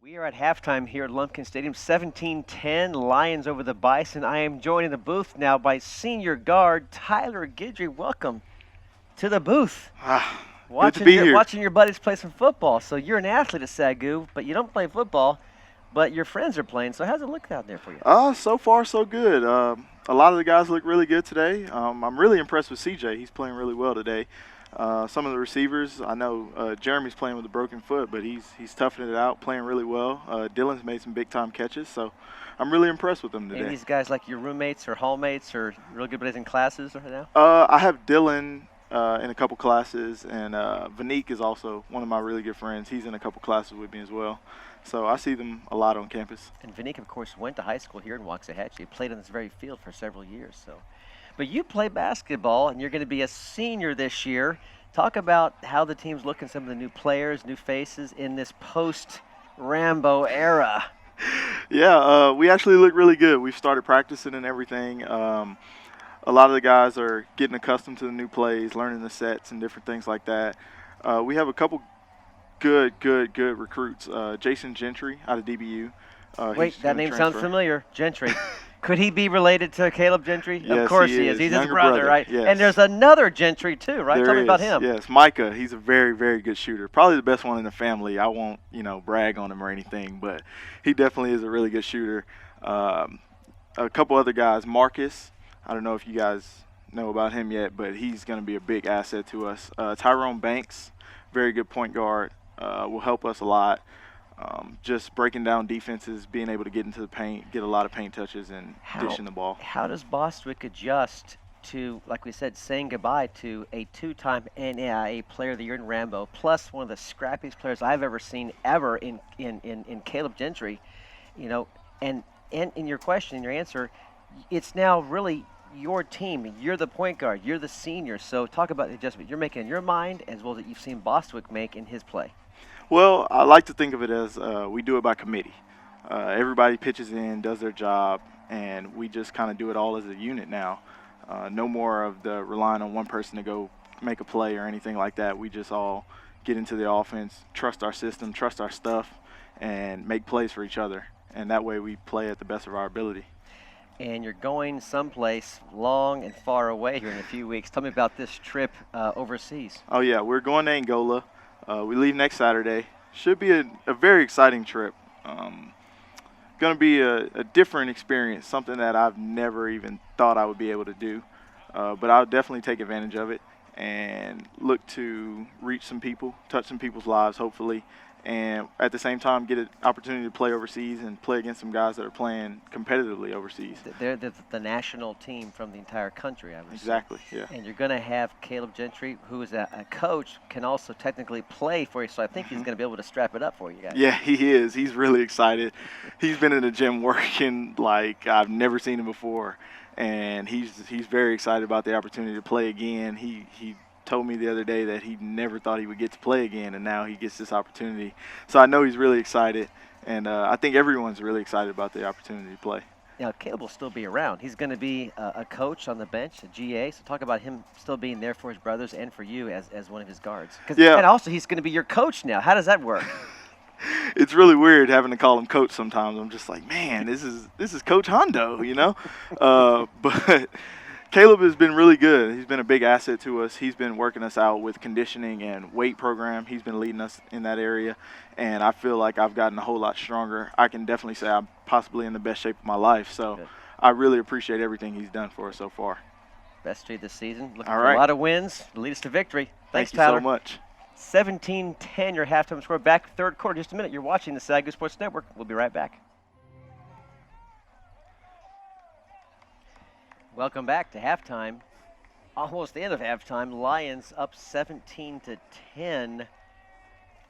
We are at halftime here at Lumpkin Stadium, 17-10, Lions over the Bison. I am joined in the booth now by senior guard Tyler Guidry. Welcome to the booth. Good to be here. Watching your buddies play some football. So you're an athlete at SAGU, but you don't play football, but your friends are playing. So how's it look out there for you? So far so good. A lot of the guys look really good today. I'm really impressed with CJ. He's playing really well today. Some of the receivers, I know Jeremy's playing with a broken foot, but he's toughing it out, playing really well. Dylan's made some big-time catches, so I'm really impressed with them today. Any of these guys like your roommates or hallmates or real good buddies in classes right now? I have Dylan in a couple classes, and Vanique is also one of my really good friends. He's in a couple classes with me as well. So I see them a lot on campus. And Vanique, of course, went to high school here in Waxahachie. He played on this very field for several years. But you play basketball, and you're going to be a senior this year. Talk about how the team's looking, some of the new players, new faces in this post-Rambo era. Yeah, we actually look really good. We've started practicing and everything. A lot of the guys are getting accustomed to the new plays, learning the sets and different things like that. We have a couple good recruits. Jason Gentry out of DBU. Wait, that name sounds familiar. Gentry. Could he be related to Caleb Gentry? Yes, of course he is. He's his brother, right? Yes. And there's another Gentry too, right? Tell me about him. Yes, Micah. He's a very good shooter. Probably the best one in the family. I won't, brag on him or anything, but he definitely is a really good shooter. A couple other guys, Marcus. I don't know if you guys know about him yet, but he's going to be a big asset to us. Tyrone Banks, very good point guard, will help us a lot. Just breaking down defenses, being able to get into the paint, get a lot of paint touches, and dishing the ball. How does Bostwick adjust to, like we said, saying goodbye to a two-time NAIA Player of the Year in Rambo, plus one of the scrappiest players I've ever seen in Caleb Gentry, and in your question, in your answer, it's now really your team. You're the point guard. You're the senior. So talk about the adjustment you're making in your mind as well as that you've seen Bostwick make in his play. Well, I like to think of it as we do it by committee. Everybody pitches in, does their job, and we just kind of do it all as a unit now. No more of the relying on one person to go make a play or anything like that. We just all get into the offense, trust our system, trust our stuff, and make plays for each other. And that way we play at the best of our ability. And you're going someplace long and far away here in a few weeks. Tell me about this trip overseas. Oh, yeah, we're going to Angola. We leave next Saturday. Should be a very exciting trip. Going to be a different experience, something that I've never even thought I would be able to do. But I'll definitely take advantage of it and look to reach some people, touch some people's lives, hopefully, and at the same time get an opportunity to play overseas and play against some guys that are playing competitively overseas. They're the national team from the entire country, I would Exactly, say. yeah. And you're going to have Caleb Gentry, who is a coach, can also technically play for you, so I think he's going to be able to strap it up for you guys. Yeah, he is. He's really excited. He's been in the gym working like I've never seen him before, and he's very excited about the opportunity to play again. He told me the other day that he never thought he would get to play again, and now he gets this opportunity. So I know he's really excited, and I think everyone's really excited about the opportunity to play. Now, Caleb will still be around. He's going to be a coach on the bench, a GA, so talk about him still being there for his brothers and for you as one of his guards. Yeah. And also, he's going to be your coach now. How does that work? It's really weird having to call him coach sometimes. I'm just like, man, this is Coach Hondo, But Caleb has been really good. He's been a big asset to us. He's been working us out with conditioning and weight program. He's been leading us in that area, and I feel like I've gotten a whole lot stronger. I can definitely say I'm possibly in the best shape of my life. So Good. I really appreciate everything he's done for us so far. Best streak this season. Looking All for right. a lot of wins. Lead us to victory. Thanks, Thank you Tyler. so much. 17-10, your halftime score. Back third quarter. Just a minute. You're watching the SAGU Sports Network. We'll be right back. Welcome back to halftime. Almost the end of halftime. Lions up 17-10,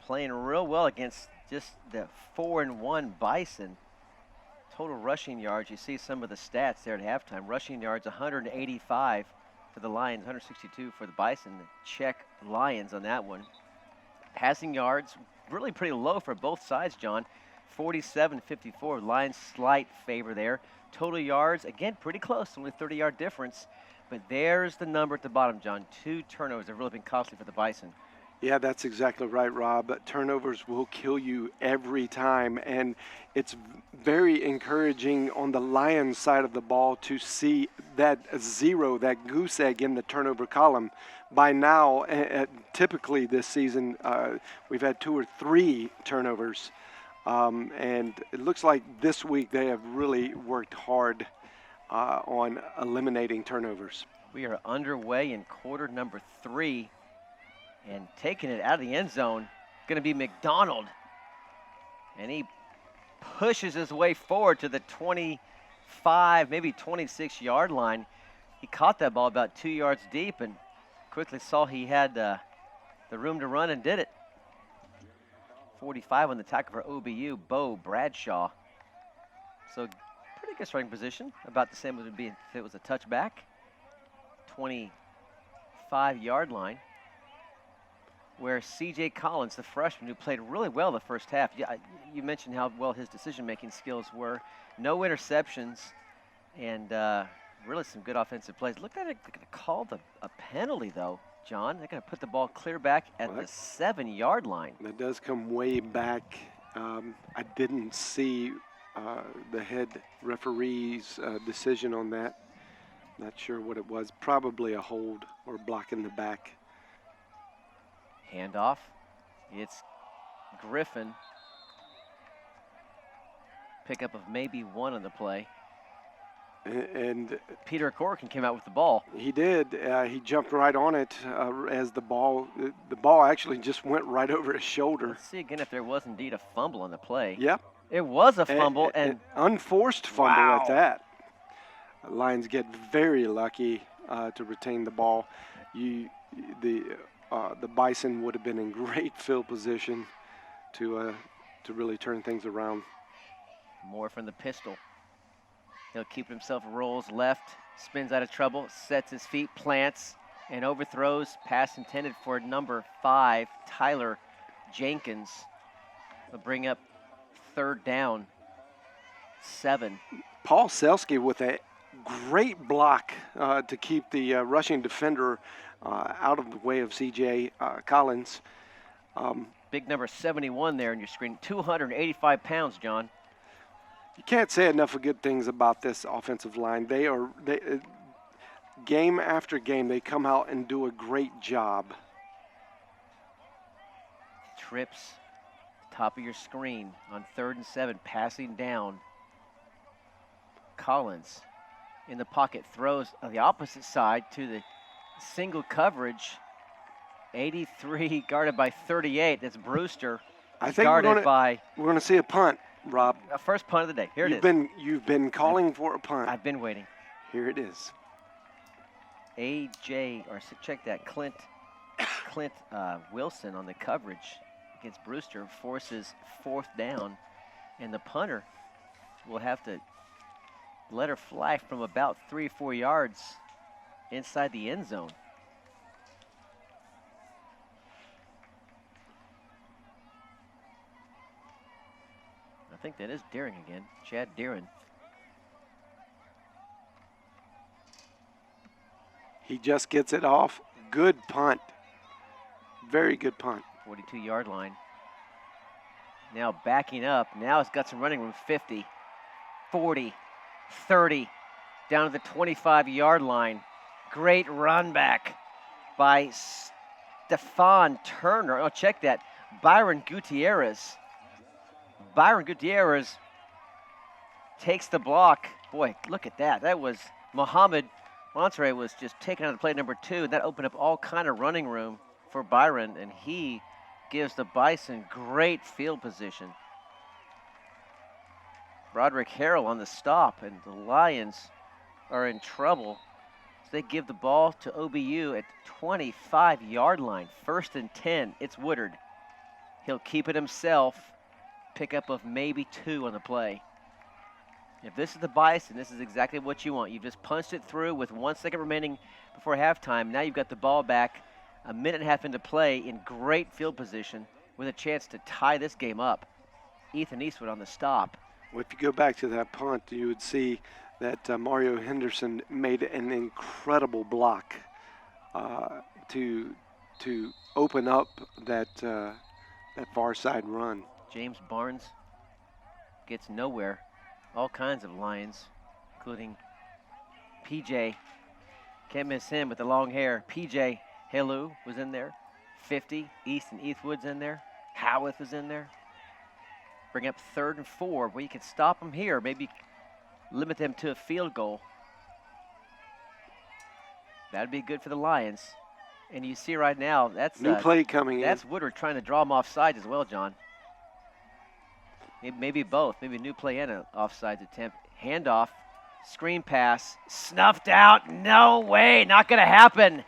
playing real well against just the 4-1 Bison. Total rushing yards, you see some of the stats there at halftime. Rushing yards, 185 for the Lions, 162 for the Bison. The check Lions on that one. Passing yards, really pretty low for both sides, John. 47-54, Lions slight favor there. Total yards, again, pretty close, only 30-yard difference. But there's the number at the bottom, John. 2 turnovers have really been costly for the Bison. Yeah, that's exactly right, Rob. Turnovers will kill you every time, and it's very encouraging on the Lions side of the ball to see that zero, that goose egg in the turnover column. By now, typically this season, we've had 2 or 3 turnovers, and it looks like this week they have really worked hard on eliminating turnovers. We are underway in quarter number 3. And taking it out of the end zone, going to be McDonald. And he pushes his way forward to the 25, maybe 26-yard line. He caught that ball about 2 yards deep and quickly saw he had the room to run and did it. 45 on the tackle for OBU, Bo Bradshaw. So pretty good starting position, about the same as it would be if it was a touchback. 25-yard line, where C.J. Collins, the freshman who played really well the first half, you mentioned how well his decision-making skills were. No interceptions and really some good offensive plays. Look at it, they're going to call a penalty, though, John. They're going to put the ball clear back at the 7-yard line. That does come way back. I didn't see the head referee's decision on that. Not sure what it was. Probably a hold or block in the back. Handoff. It's Griffin. Pickup of maybe 1 on the play. And Peter Corkin came out with the ball. He did. He jumped right on it as the ball actually just went right over his shoulder. Let's see again if there was indeed a fumble on the play. Yep. It was a fumble and unforced fumble wow. at that. The Lions get very lucky to retain the ball. The Bison would have been in great field position to really turn things around. More from the pistol. He'll keep himself, rolls left, spins out of trouble, sets his feet, plants, and overthrows. Pass intended for number 5, Tyler Jenkins. He'll bring up 3rd down, 7. Paul Selski with a great block to keep the rushing defender out of the way of C.J. Collins. Big number 71 there on your screen. 285 pounds, John. You can't say enough of good things about this offensive line. They game after game, they come out and do a great job. Trips, top of your screen on 3rd and 7, passing down. Collins in the pocket, throws on the opposite side to the single coverage. 83 guarded by 38. That's Brewster. I think we're going to see a punt, Rob. First punt of the day. Here it is. You've been calling for a punt. I've been waiting. Here it is. Check that. Clint Wilson on the coverage against Brewster forces 4th down, and the punter will have to let her fly from about 3 or 4 yards inside the end zone. I think that is Deering again, Chad Deering. He just gets it off. Good punt. Very good punt. 42-yard line. Now backing up. Now it's got some running room. 50, 40, 30, down to the 25-yard line. Great run back by Stefan Turner. Oh, check that. Byron Gutierrez. Byron Gutierrez takes the block. Boy, look at that. That was Mohamed Monterey was just taken out of play number 2. And that opened up all kind of running room for Byron, and he gives the Bison great field position. Broderick Harrell on the stop, and the Lions are in trouble. So they give the ball to OBU at 25-yard line. 1st and 10. It's Woodard. He'll keep it himself. Pickup of maybe 2 on the play. If this is the Bison, this is exactly what you want. You just punched it through with 1 second remaining before halftime. Now you've got the ball back a minute and a half into play in great field position with a chance to tie this game up. Ethan Eastwood on the stop. Well, if you go back to that punt, you would see that Mario Henderson made an incredible block to to open up that far side run. James Barnes gets nowhere. All kinds of Lions, including PJ. Can't miss him with the long hair. PJ Helu was in there. 50, Easton Eastwood's in there. Howarth is in there. Bring up 3rd and 4. Well, you can stop them here. Maybe limit them to a field goal. That'd be good for the Lions. And you see right now, that's new play coming in. That's Woodward trying to draw them off sides as well, John. Maybe both. Maybe a new play and an offsides attempt. Handoff, screen pass, snuffed out. No way, not going to happen.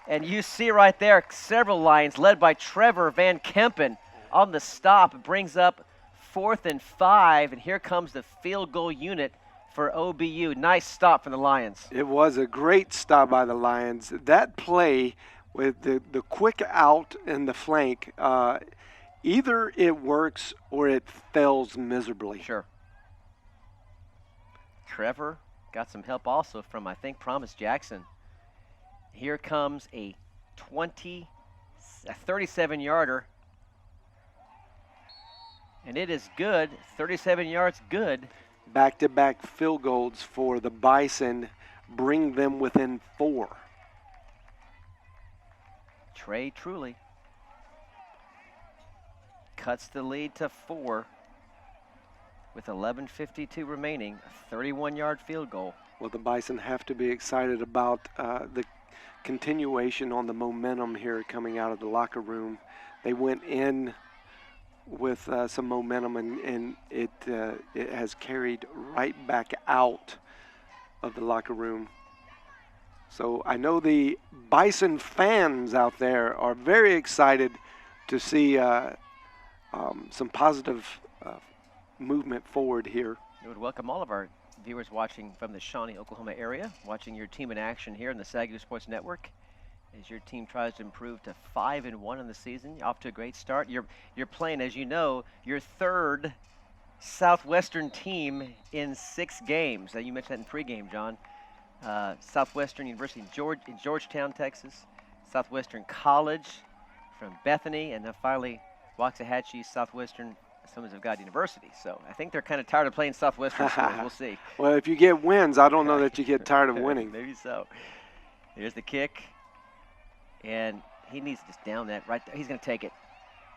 And you see right there, several Lions led by Trevor Van Kempen on the stop. It brings up 4th and 5, and here comes the field goal unit for OBU. Nice stop from the Lions. It was a great stop by the Lions. That play with the quick out and the flank, either it works or it fails miserably. Sure. Trevor got some help also from, I think, Promise Jackson. Here comes a 37-yarder. And it is good, 37 yards good. Back-to-back field goals for the Bison, bring them within 4. Trey Truly cuts the lead to 4 with 11:52 remaining, a 31-yard field goal. Well, the Bison have to be excited about the continuation on the momentum here coming out of the locker room. They went in with some momentum, and it has carried right back out of the locker room. So I know the Bison fans out there are very excited to see some positive movement forward here. I would welcome all of our viewers watching from the Shawnee, Oklahoma area, watching your team in action here in the SAGU Sports Network as your team tries to improve to 5-1 in the season. Off to a great start. You're playing, as you know, your 3rd Southwestern team in 6 games. You mentioned that in pregame, John. Southwestern University in Georgetown, Texas. Southwestern College from Bethany, and then finally Waxahachie Southwestern Assemblies of God University. So I think they're kind of tired of playing Southwestern schools. We'll see. Well, if you get wins, I don't know that you get tired of winning. Maybe so. Here's the kick. And he needs to just down that right there. He's going to take it.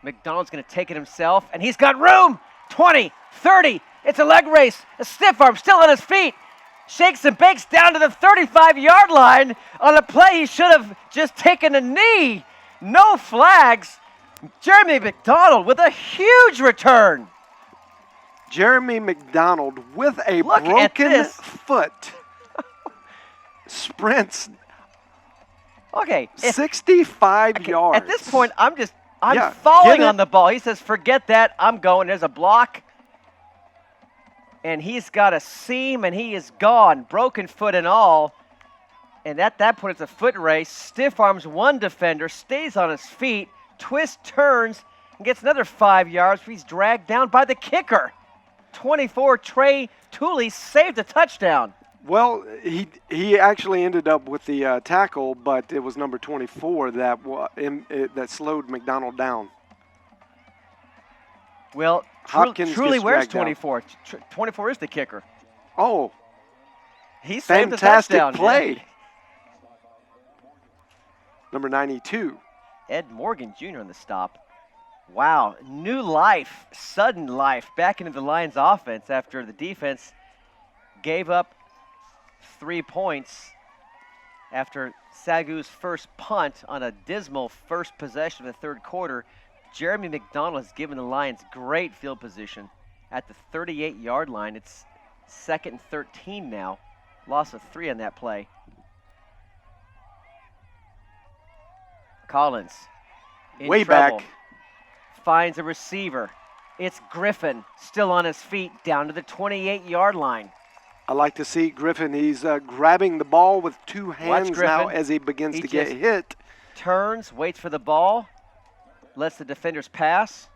McDonald's going to take it himself, and he's got room. 20, 30. It's a leg race. A stiff arm still on his feet. Shakes and bakes down to the 35-yard line on a play he should have just taken a knee. No flags. Jeremy McDonald with a huge return. Jeremy McDonald with a broken foot sprints. Okay. 65 yards. At this point, I'm falling on the ball. He says, forget that. I'm going. There's a block. And he's got a seam, and he is gone. Broken foot and all. And at that point, it's a foot race. Stiff arms one defender, stays on his feet, twists, turns, and gets another 5 yards. He's dragged down by the kicker. 24, Trey Tooley saved a touchdown. Well, he actually ended up with the tackle, but it was number 24 that slowed McDonald down. Well, Hopkins Truly wears dragged 24. 24 is the kicker. Oh, he saved the fantastic touchdown. play. Yeah. Number 92. Ed Morgan Jr. on the stop. Wow, new life, sudden life back into the Lions offense after the defense gave up 3 points after SAGU's first punt on a dismal first possession of the 3rd quarter. Jeremy McDonald has given the Lions great field position at the 38-yard line. It's 2nd and 13 now. Loss of 3 on that play. Collins in Way trouble. back. Finds a receiver. It's Griffin still on his feet down to the 28-yard line. I like to see Griffin. He's grabbing the ball with 2 hands now as he begins to get hit. Turns, waits for the ball, lets the defenders pass.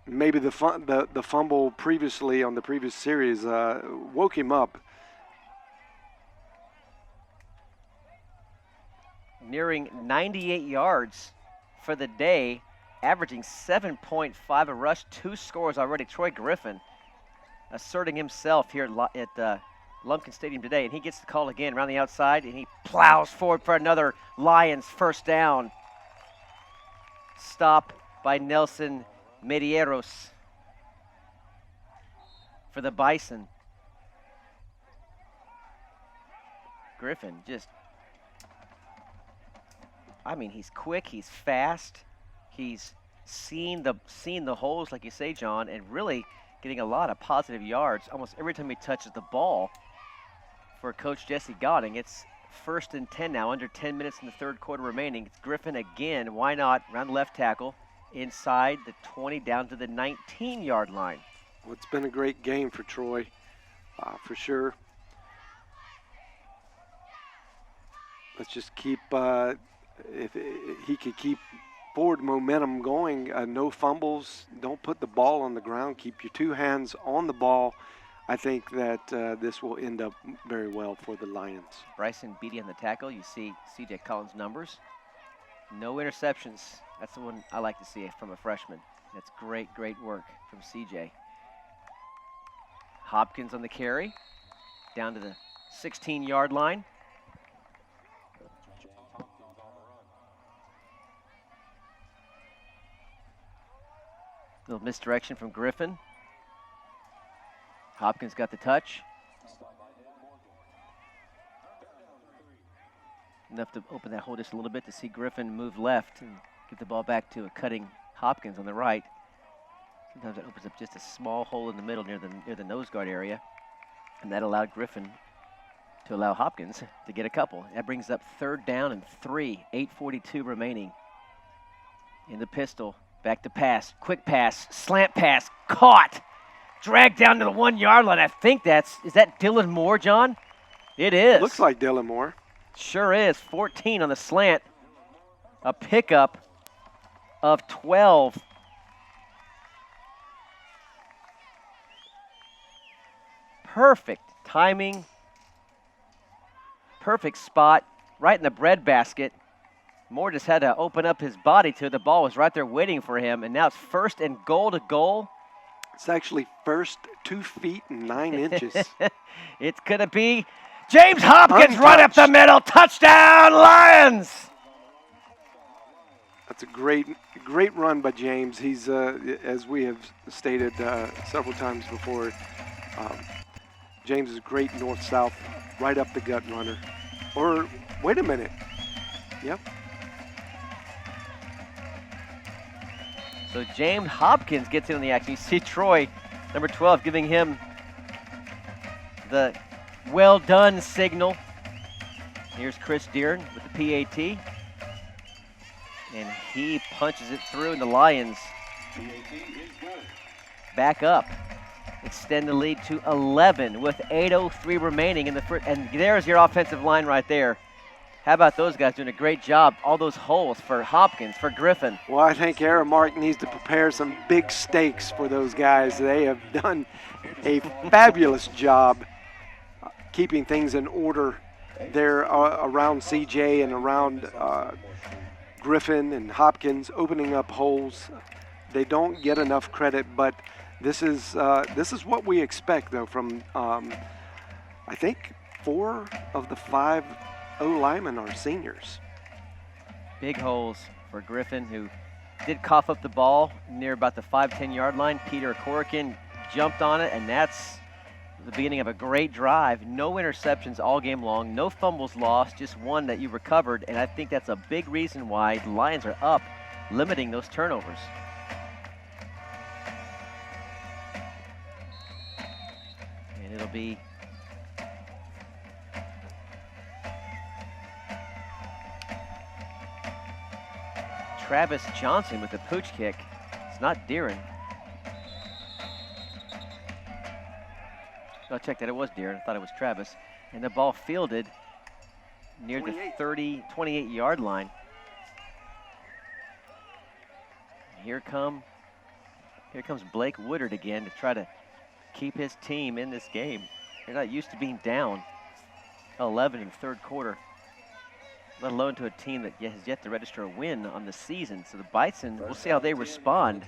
Maybe the fumble previously on the previous series woke him up. nearing 98 yards for the day, averaging 7.5 a rush, 2 scores already. Troy Griffin asserting himself here at Lumpkin Stadium today, and he gets the call again around the outside, and he plows forward for another Lions first down. Stop by Nelson Medeiros for the Bison. Griffin just, I mean, he's quick, he's fast, he's seen the holes, like you say, John, and really getting a lot of positive yards almost every time he touches the ball. For Coach Jesse Godding, it's 1st and 10 now, under 10 minutes in the third quarter remaining. It's Griffin again, why not, around the left tackle, inside the 20 down to the 19-yard line. Well, it's been a great game for Troy, for sure. Let's just keep, if he could keep forward momentum going, no fumbles, don't put the ball on the ground, keep your 2 hands on the ball. I think that this will end up very well for the Lions. Bryson Beatty on the tackle. You see C.J. Collins' numbers. No interceptions. That's the one I like to see from a freshman. That's great, great work from C.J. Hopkins on the carry, down to the 16-yard line. Little misdirection from Griffin. Hopkins got the touch. Enough to open that hole just a little bit to see Griffin move left and get the ball back to a cutting Hopkins on the right. Sometimes it opens up just a small hole in the middle near the nose guard area. And that allowed Griffin to allow Hopkins to get a couple. That brings up 3rd down and 3, 8:42 remaining. In the pistol, back to pass, quick pass, slant pass, caught. Dragged down to the 1-yard line. I think is that Dylan Moore, John? It is. Looks like Dylan Moore. Sure is. 14 on the slant. A pickup of 12. Perfect timing. Perfect spot. Right in the breadbasket. Moore just had to open up his body to it. The ball was right there waiting for him. And now it's 1st and goal to goal. It's actually first 2 feet and 9 inches. It's going to be James Hopkins Untouched. right up the middle. Touchdown, Lions! That's a great run by James. He's, as we have stated several times before, James is a great north-south, right up the gut runner. Or, wait a minute. Yep. So James Hopkins gets in on the action. You see Troy, number 12, giving him the well done signal. Here's Chris Deeren with the PAT. And he punches it through, and the Lions back up. Extend the lead to 11 with 8:03 remaining in the first. And there's your offensive line right there. How about those guys doing a great job? All those holes for Hopkins, for Griffin. Well, I think Aramark needs to prepare some big steaks for those guys. They have done a fabulous job keeping things in order there around CJ and around Griffin and Hopkins, opening up holes. They don't get enough credit, but this is what we expect, though, from I think 4 of the 5 O-linemen are seniors. Big holes for Griffin, who did cough up the ball near about the 5-10 yard line. Peter Corrigan jumped on it, and that's the beginning of a great drive. No interceptions all game long, no fumbles lost, just one that you recovered, and I think that's a big reason why the Lions are up, limiting those turnovers. And it'll be Travis Johnson with the pooch kick. It's not Deeren. I'll check that. It was Deeren. I thought it was Travis. And the ball fielded near the 28-yard line. Here comes Blake Woodard again to try to keep his team in this game. They're not used to being down 11 in the third quarter. let alone to a team that has yet to register a win on the season. So the Bison, we'll see how they respond.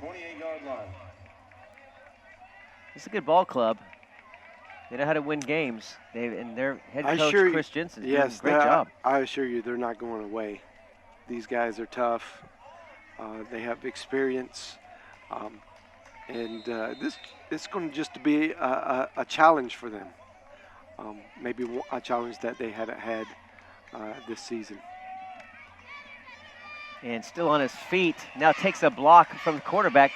It's a good ball club. They know how to win games. And their head coach, Chris Jensen, is doing a great job. I assure you they're not going away. These guys are tough. They have experience. And this is going to just be a challenge for them. Maybe a challenge that they haven't had this season. And still on his feet. Now takes a block from the quarterback.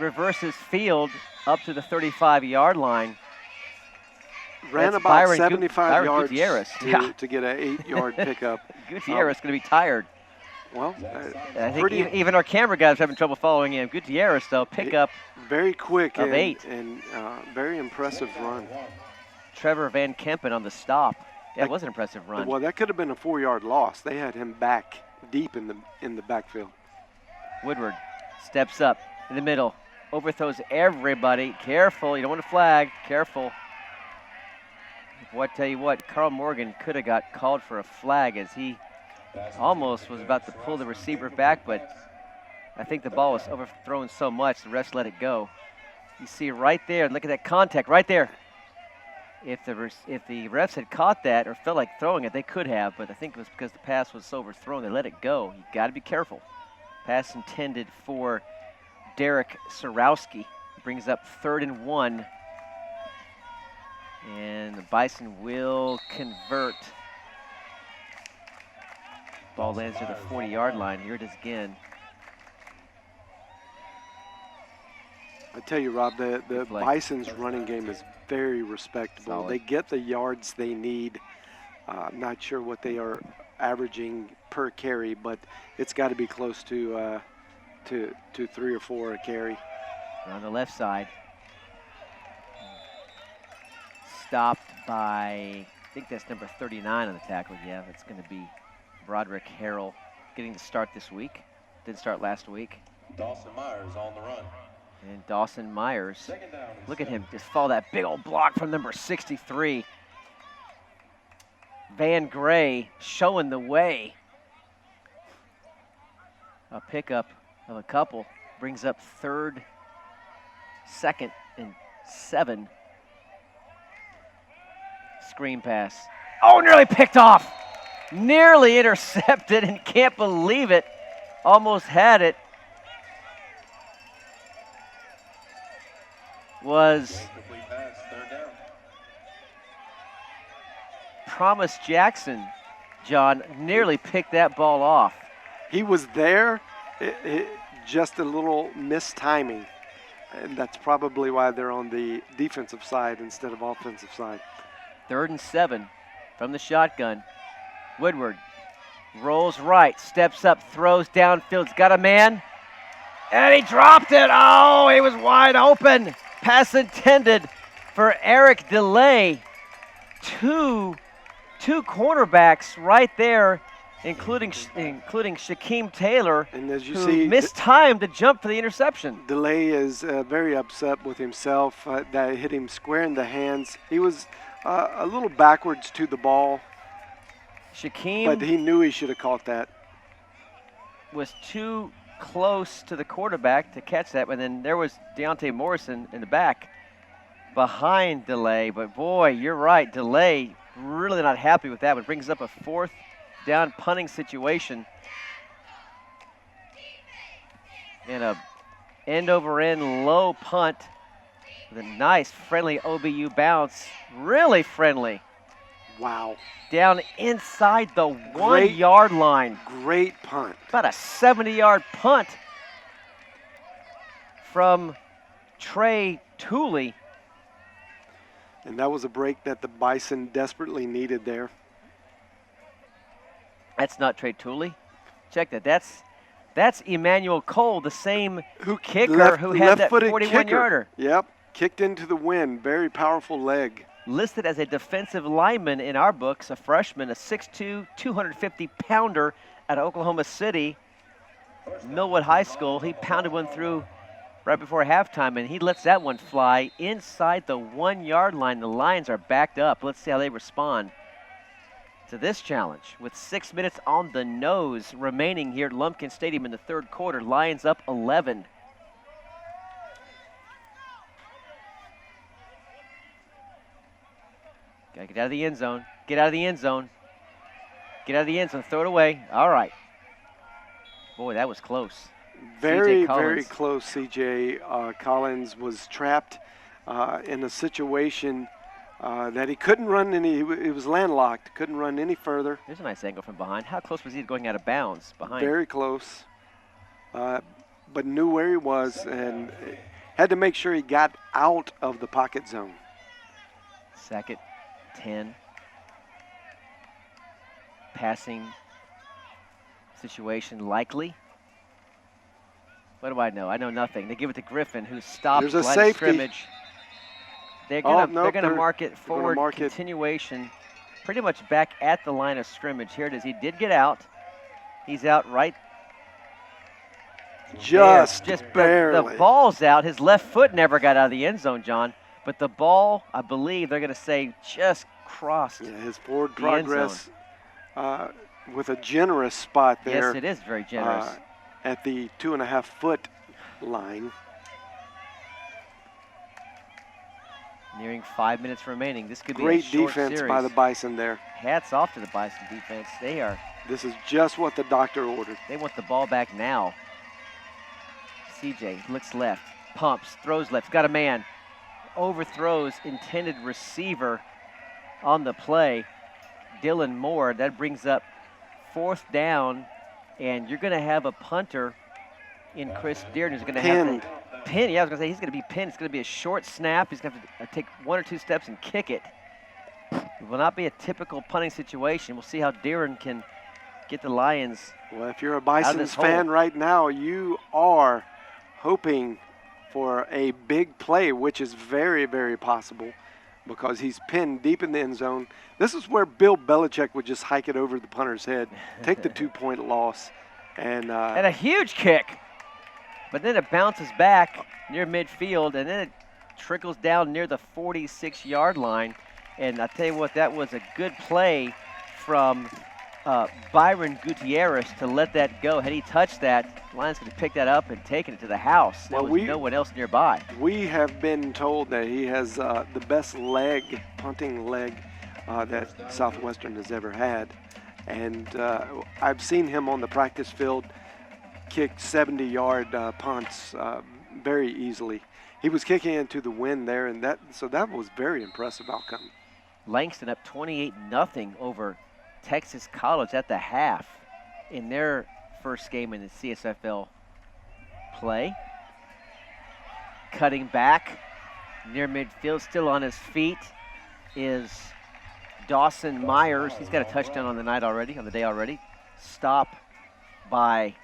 Reverses field up to the 35-yard line. Ran That's about Byron 75 yards Gutierrez. to get an 8-yard pickup. Gutierrez is going to be tired. Well, I think even our camera guys are having trouble following him. Gutierrez, though, pick up very quick of 8. And very impressive run. Trevor Van Kempen on the stop. Yeah, it was an impressive run. Well, that could have been a 4-yard loss. They had him back deep in the backfield. Woodward steps up in the middle, overthrows everybody. Careful, you don't want to flag. Careful. Boy, I tell you what, Carl Morgan could have got called for a flag as he almost was about to pull the receiver back, but I think the ball was overthrown so much, the refs let it go. You see right there, look at that contact right there. If the refs had caught that or felt like throwing it, they could have, but I think it was because the pass was so overthrown, they let it go. You got to be careful. Pass intended for Derek Sorowski. Brings up 3rd and 1. And the Bison will convert. Ball lands to the 40-yard line. Here it is again. I tell you, Rob, the Bison's running game is very respectable. Solid. They get the yards they need. I'm not sure what they are averaging per carry, but it's got to be close to 3 or 4 a carry. On the left side. Stopped by, I think that's number 39 on the tackle. Yeah, that's going to be Broderick Harrell, getting the start this week. Didn't start last week. Dawson Myers on the run. And Dawson Myers, look at him just follow that big old block from number 63. Van Gray showing the way. A pickup of a couple brings up 3rd, 2nd, and 7. Screen pass. Oh, nearly picked off. Nearly intercepted and can't believe it. Almost had it. Was Incomplete pass, 3rd down. Promise Jackson, John, nearly picked that ball off. He was there, just a little mistiming. And that's probably why they're on the defensive side instead of offensive side. 3rd and 7 from the shotgun. Woodward rolls right, steps up, throws downfield. He's got a man, and he dropped it. Oh, he was wide open. Pass intended for Eric DeLay. Two cornerbacks right there, including Shaquem Taylor, And as you who see, mistimed the jump for the interception. DeLay is very upset with himself. That hit him square in the hands. He was a little backwards to the ball, Shaquem but he knew he should have caught that. was too close to the quarterback to catch that, but then there was Deontay Morrison in the back behind DeLay. But boy, you're right, DeLay really not happy with that one. Brings up a 4th down punting situation. And a end-over-end low punt with a nice, friendly OBU bounce. Really friendly. Wow. Down inside the 1-yard line. Great punt. About a 70-yard punt from Trey Tooley. And that was a break that the Bison desperately needed there. That's not Trey Tooley. Check that. That's Emmanuel Cole, the same kicker who had that 41-yarder. Yep, kicked into the wind. Very powerful leg. Listed as a defensive lineman in our books, a freshman, a 6'2", 250-pounder out of Oklahoma City, Millwood High School. He pounded one through right before halftime, and he lets that one fly inside the 1-yard line. The Lions are backed up. Let's see how they respond. to this challenge with 6 minutes on the nose remaining here at Lumpkin Stadium in the third quarter. Lions up 11. Gotta get out of the end zone. Get out of the end zone. Get out of the end zone. Throw it away. All right. Boy, that was close. Very, C.J. Collins. very close. C.J. Collins was trapped in a situation that he couldn't run any. He was landlocked. Couldn't run any further. There's a nice angle from behind. How close was he to going out of bounds behind? Very close. But knew where he was and had to make sure he got out of the pocket zone. Second, 10. Passing situation likely. What do I know? I know nothing. They give it to Griffin, who stopped There's a line safety. of scrimmage. They're gonna mark it forward. Continuation, pretty much back at the line of scrimmage. Here it is. He did get out. He's out right. Just The barely. ball's out. His left foot never got out of the end zone, John. But the ball, I believe they're going to say, just crossed. Yeah, his forward the end progress with a generous spot there. Yes, it is very generous. At the 2.5 foot line. Nearing 5 minutes remaining. This could be Great a short defense series. by the Bison there. Hats off to the Bison defense. This is just what the doctor ordered. They want the ball back now. CJ looks left, pumps, throws left, got a man. Overthrows intended receiver on the play. Dylan Moore, that brings up 4th down, and you're going to have a punter in Chris Dearden who's going to have to pin. Yeah, I was going to say he's going to be pinned. It's going to be a short snap. He's going to have to take 1 or 2 steps and kick it. It will not be a typical punting situation. We'll see how Dearden can get the Lions. Well, if you're a Bison's hole. fan right now, you are hoping for a big play, which is very, very possible because he's pinned deep in the end zone. This is where Bill Belichick would just hike it over the punter's head, take the 2-point loss. And a huge kick. But then it bounces back near midfield, and then it trickles down near the 46-yard line. And I tell you what, that was a good play from Byron Gutierrez to let that go. Had he touched that, Lions could have picked that up and taken it to the house. There was no one else nearby. We have been told that he has the best punting leg that Southwestern has ever had. And I've seen him on the practice field kick 70-yard punts very easily. He was kicking into the wind there, and that was very impressive outcome. Langston up 28-0 over Texas College at the half in their first game in the CSFL play. Cutting back near midfield, still on his feet, is Dawson Myers. He's got a touchdown on the day already. Stop by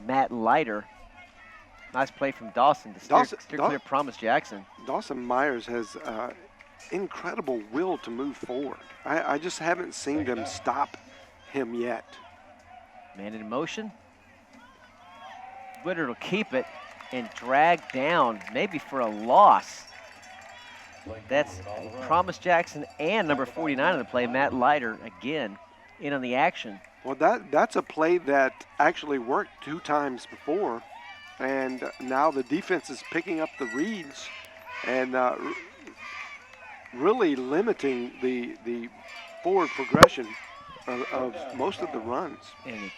Matt Leiter. Nice play from Dawson to steer clear Promise Jackson. Dawson Myers has incredible will to move forward. I just haven't seen them stop him yet. Man in motion. Woodard will keep it and drag down, maybe for a loss. That's Promise Jackson and number 49 in the play, Matt Leiter, again in on the action. Well, that's a play that actually worked 2 times before, and now the defense is picking up the reads and really limiting the forward progression of most of the runs. And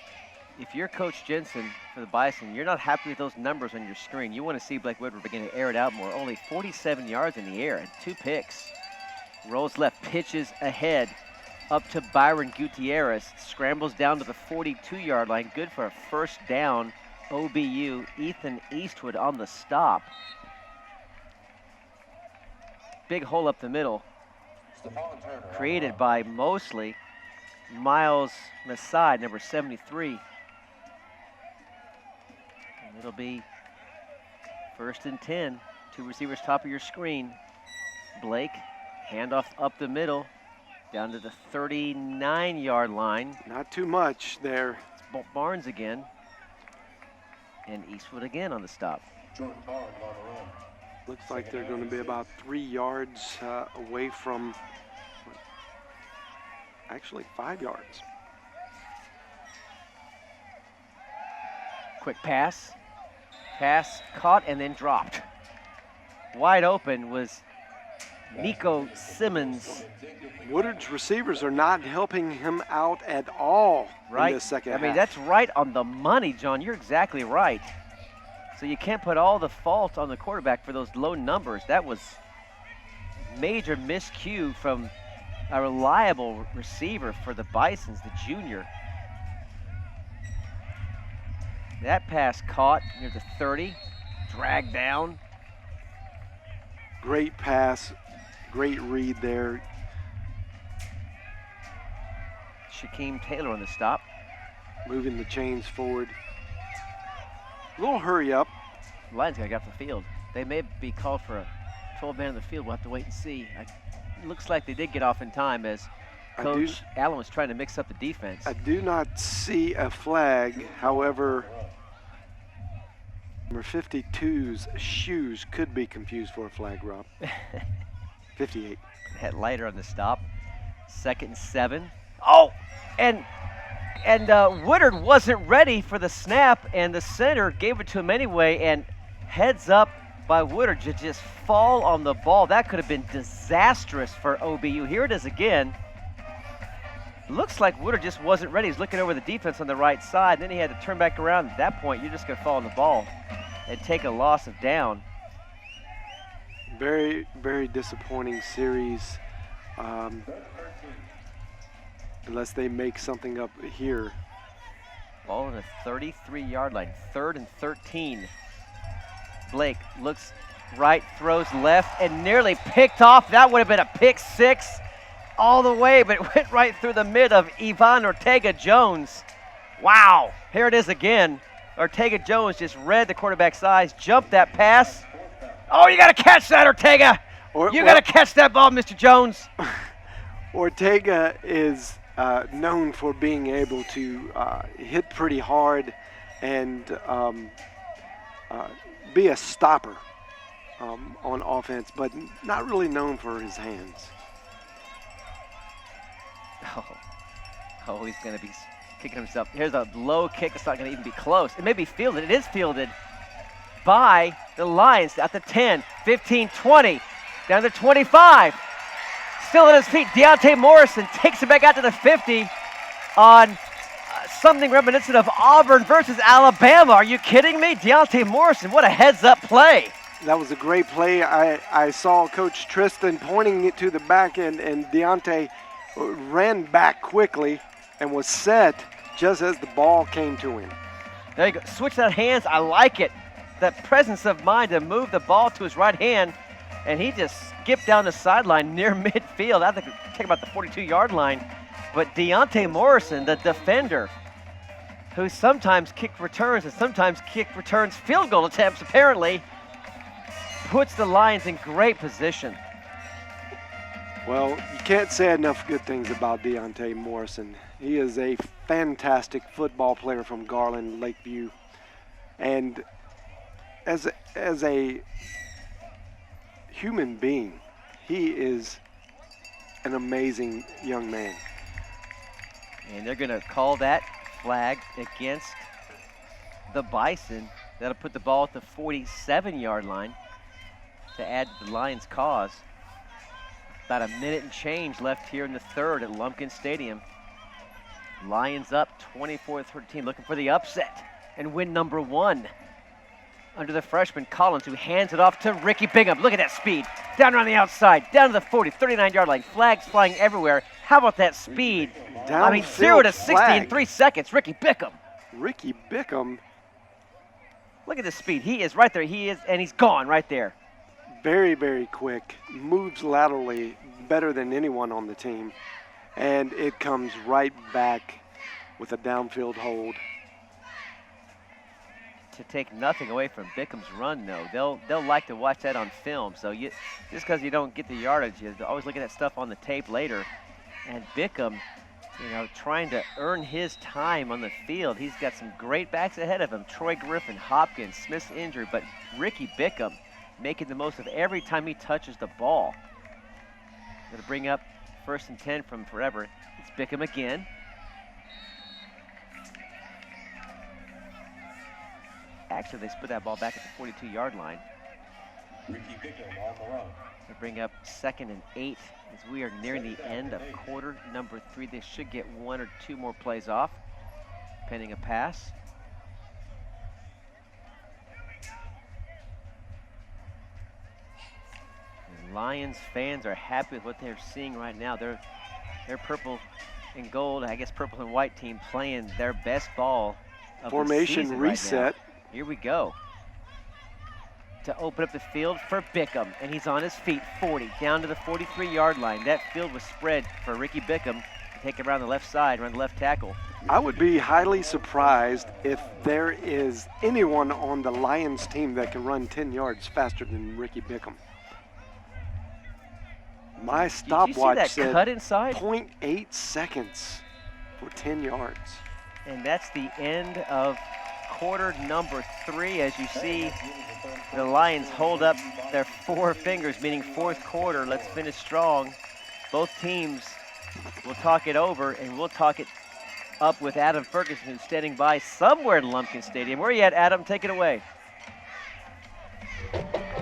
if you're Coach Jensen for the Bison, you're not happy with those numbers on your screen. You want to see Blake Woodward begin to air it out more. Only 47 yards in the air and 2 picks. Rolls left, pitches ahead up to Byron Gutierrez. Scrambles down to the 42-yard line. Good for a first down. OBU, Ethan Eastwood on the stop. Big hole up the middle. Created by mostly Miles Masai, number 73. And it'll be 1st and 10. 2 receivers top of your screen. Blake, handoff up the middle, down to the 39-yard line. Not too much there. It's Barnes again. And Eastwood again on the stop. Looks like they're going to be about 3 yards away from Actually, 5 yards. Quick pass. Pass caught and then dropped. Wide open was Nico Simmons. Woodard's receivers are not helping him out at all Right? in this second I mean, half. that's right on the money, John. You're exactly right. So you can't put all the fault on the quarterback for those low numbers. That was major miscue from a reliable receiver for the Bisons, the junior. That pass caught near the 30, dragged down. Great pass, great read there. Shaquem Taylor on the stop. Moving the chains forward. A little hurry up. Lions got to get off the field. They may be called for a 12-man on the field. We'll have to wait and see. It looks like they did get off in time as Coach Allen was trying to mix up the defense. I do not see a flag. However, number 52's shoes could be confused for a flag, Rob. 58. Had lighter on the stop. 2nd and 7. Oh, and Woodard wasn't ready for the snap, and the center gave it to him anyway, and heads up by Woodard to just fall on the ball. That could have been disastrous for OBU. Here it is again. Looks like Woodard just wasn't ready. He's looking over the defense on the right side. Then he had to turn back around. At that point, you're just going to fall on the ball and take a loss of down. Very, very disappointing series. Unless they make something up here. Ball on the 33-yard line, 3rd and 13. Blake looks right, throws left, and nearly picked off. That would have been a pick 6 all the way, but it went right through the mid of Ivan Ortega-Jones. Wow, here it is again. Ortega-Jones just read the quarterback's eyes, jumped that pass. Oh, you got to catch that, Ortega. You got to catch that ball, Mr. Jones. Ortega is known for being able to hit pretty hard and be a stopper on offense, but not really known for his hands. Oh, he's going to be kicking himself. Here's a low kick. It's not going to even be close. It may be fielded. It is fielded by the Lions at the 10, 15, 20, down to 25. Still on his feet, Deontay Morrison takes it back out to the 50 on something reminiscent of Auburn versus Alabama. Are you kidding me? Deontay Morrison, what a heads-up play. That was a great play. I saw Coach Tristan pointing it to the back end, and Deontay ran back quickly and was set just as the ball came to him. There you go. Switch that hands. I like it. That presence of mind to move the ball to his right hand, and he just skipped down the sideline near midfield. I think it took about the 42-yard line. But Deontay Morrison, the defender, who sometimes kicked returns and sometimes kicked returns field goal attempts, apparently, puts the Lions in great position. Well, you can't say enough good things about Deontay Morrison. He is a fantastic football player from Garland, Lakeview. And as a human being, he is an amazing young man. And they're going to call that flag against the Bison. That'll put the ball at the 47-yard line to add to the Lions' cause. About a minute and change left here in the 3rd at Lumpkin Stadium. Lions up 24-13, looking for the upset and win number 1 under the freshman Collins, who hands it off to Ricky Bingham. Look at that speed. Down around the outside, down to the 40, 39-yard line. Flags flying everywhere. How about that speed? I mean, 0 to 60 in 3 seconds. Ricky Bingham. Ricky Bingham. Look at the speed. He is right there. He is, and he's gone right there. Very, very quick. Moves laterally better than anyone on the team. And it comes right back with a downfield hold. To take nothing away from Bickham's run, though, they'll like to watch that on film. So just because you don't get the yardage, you always look at that stuff on the tape later. And Bickham, trying to earn his time on the field. He's got some great backs ahead of him. Troy Griffin, Hopkins, Smith's injured, but Ricky Bickham making the most of every time he touches the ball. Going to bring up 1st and 10 from forever. It's Bickham again. Actually, they split that ball back at the 42-yard line. Ricky Bickham on the run. They bring up 2nd and 8 as we are nearing the end of quarter number 3. They should get 1 or 2 more plays off, pending a pass. The Lions fans are happy with what they're seeing right now. They're purple and gold, I guess purple and white team playing their best ball of Formation the season reset. right now. Here we go. To open up the field for Bickham, and he's on his feet, 40, down to the 43-yard line. That field was spread for Ricky Bickham to take it around the left side, around the left tackle. I would be highly surprised if there is anyone on the Lions team that can run 10 yards faster than Ricky Bickham. My stopwatch Did you see that said cut inside? 0.8 seconds for 10 yards. And that's the end of quarter number 3. As you see, the Lions hold up their 4 fingers, meaning 4th quarter. Let's finish strong. Both teams will talk it over, and we'll talk it up with Adam Ferguson, who's standing by somewhere in Lumpkin Stadium. Where are you at, Adam? Take it away.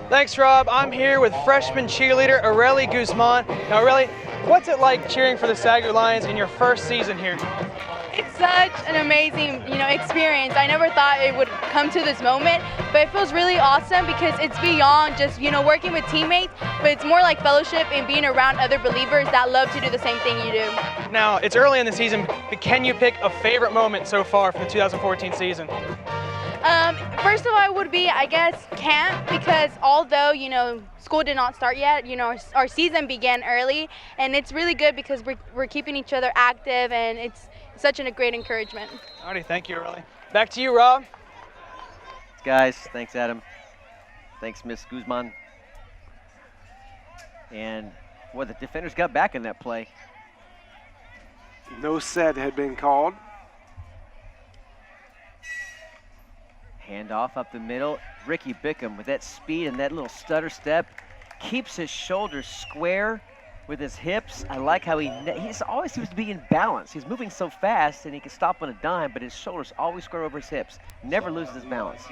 Thanks, Rob. I'm here with freshman cheerleader Aurelie Guzman. Now, Aurelie, what's it like cheering for the SAGU Lions in your first season here? It's such an amazing, experience. I never thought it would come to this moment, but it feels really awesome because it's beyond just, working with teammates, but it's more like fellowship and being around other believers that love to do the same thing you do. Now, it's early in the season, but can you pick a favorite moment so far from the 2014 season? First of all, would be, I guess, camp, because although, school did not start yet, our season began early, and it's really good because we're keeping each other active, and it's such a great encouragement. Alrighty, thank you, Aurelie. Back to you, Rob. Guys, thanks, Adam. Thanks, Miss Guzman. And, the defenders got back in that play. No set had been called. Handoff up the middle. Ricky Bickham with that speed and that little stutter step keeps his shoulders square with his hips. I like how he always seems to be in balance. He's moving so fast and he can stop on a dime, but his shoulders always square over his hips. Never loses his balance.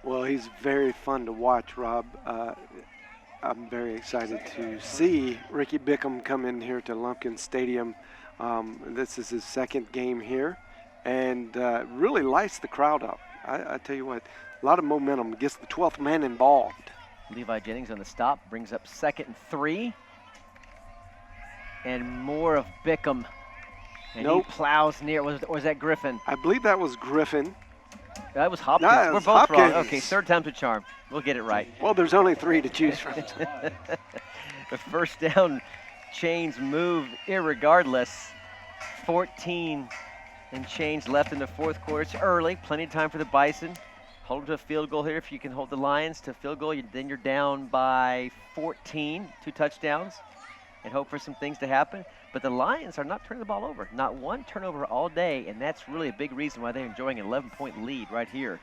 Well, he's very fun to watch, Rob. I'm very excited to see Ricky Bickham come in here to Lumpkin Stadium. This is his 2nd game here, and really lights the crowd up. I tell you what, a lot of momentum, gets the 12th man involved. Levi Jennings on the stop, brings up 2nd and 3. And more of Bickham. And Nope. he plows near, or was that Griffin? I believe that was Griffin. That was Hopkins. No, it We're was both wrong. Hopkins. Okay, 3rd time's a charm. We'll get it right. Well, there's only 3 to choose from. The first down chains moved irregardless. 14 and change left in the 4th quarter. It's early, plenty of time for the Bison. Hold them to a field goal here. If you can hold the Lions to a field goal, then you're down by 14, 2 touchdowns, and hope for some things to happen. But the Lions are not turning the ball over. Not one turnover all day, and that's really a big reason why they're enjoying an 11-point lead right here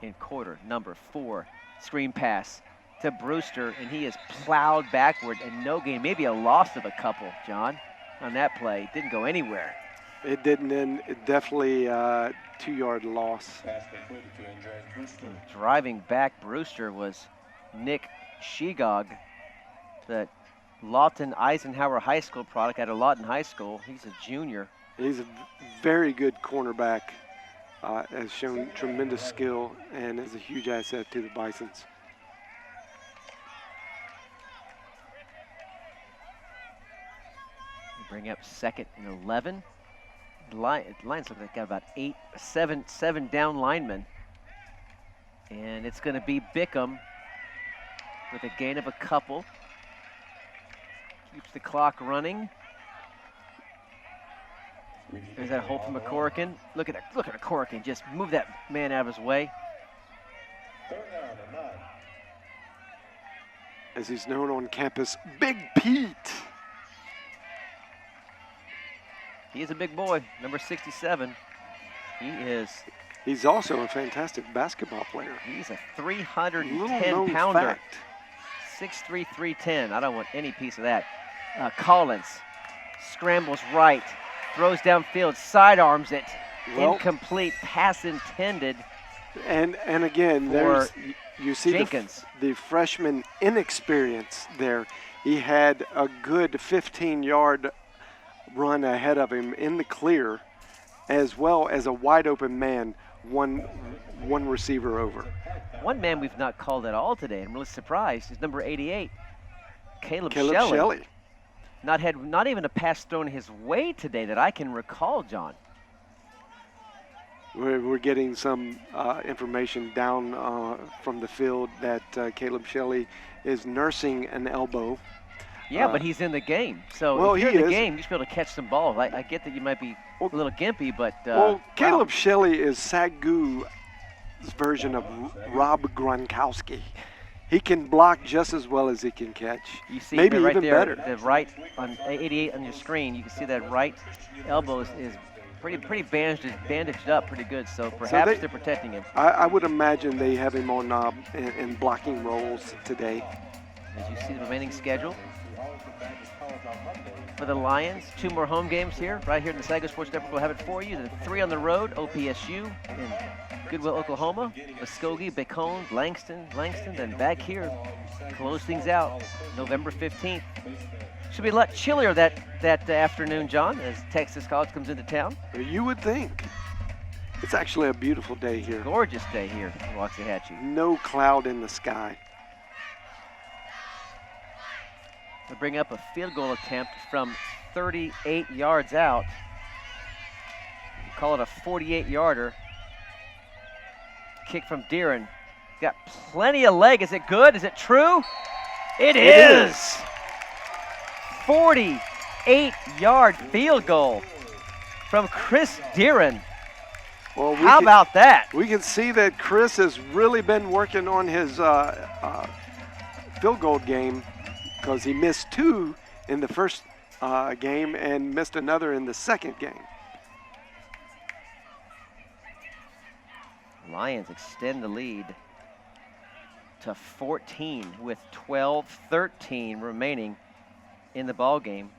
in quarter number 4. Screen pass to Brewster, and he is plowed backward, and no gain. Maybe a loss of a couple, John, on that play. Didn't go anywhere. It didn't end. It definitely 2-yard loss. Pass completed to Andres Brewster. Driving back Brewster was Nick Shegog, the Lawton Eisenhower High School product out of Lawton High School. He's a junior. He's a very good cornerback, has shown tremendous skill, and is a huge asset to the Bisons. They bring up 2nd and 11. The Lions look like they got about 7 down linemen. And it's going to be Bickham with a gain of a couple. Keeps the clock running. There's that hold from McCorrigan. Look at McCorrigan. Just move that man out of his way. 3rd down and 9. As he's known on campus, Big Pete. He is a big boy, number 67. He is. He's also a fantastic basketball player. He's a Little known 310-pounder. fact. 6'3", 310. I don't want any piece of that. Collins scrambles right, throws downfield, sidearms it. Well, Incomplete, pass intended. And again, for there's you see Jenkins. the freshman inexperience there. He had a good 15-yard run ahead of him in the clear, as well as a wide open man, one receiver over. One man we've not called at all today, and I'm really surprised, is number 88, Caleb Caleb Shelley. Shelley. Not even a pass thrown his way today that I can recall, John. We're getting some information down from the field that Caleb Shelley is nursing an elbow. Yeah, but he's in the game. So well, if you're he in the is. game, you should be able to catch some balls. I get that you might be a little gimpy, but Well, Caleb wow. Shelley is SAGU's version of Rob Gronkowski. He can block just as well as he can catch. You see maybe right even there, better. the right on 88 on your screen. You can see that right elbow is pretty bandaged up pretty good. So perhaps they're protecting him. I would imagine they have him on in blocking roles today. As you see the remaining schedule for the Lions, 2 more home games here, right here in the SAGU Sports Network. We'll have it for you. The 3 on the road: OPSU in Goodwill, Oklahoma, Muskogee, Bacone, Langston, then back here. Close things out November 15th. Should be a lot chillier that afternoon, John, as Texas College comes into town. You would think. It's actually a beautiful day here. Gorgeous day here in Waxahachie. No cloud in the sky. They bring up a field goal attempt from 38 yards out. You call it a 48-yarder. Kick from Deeren. Got plenty of leg. Is it good? Is it true? It is. 48-yard field goal from Chris Deeren. Well, How about that? We can see that Chris has really been working on his field goal game, because he missed 2 in the first game and missed another in the second game. Lions extend the lead to 14 with 12-13 remaining in the ball game.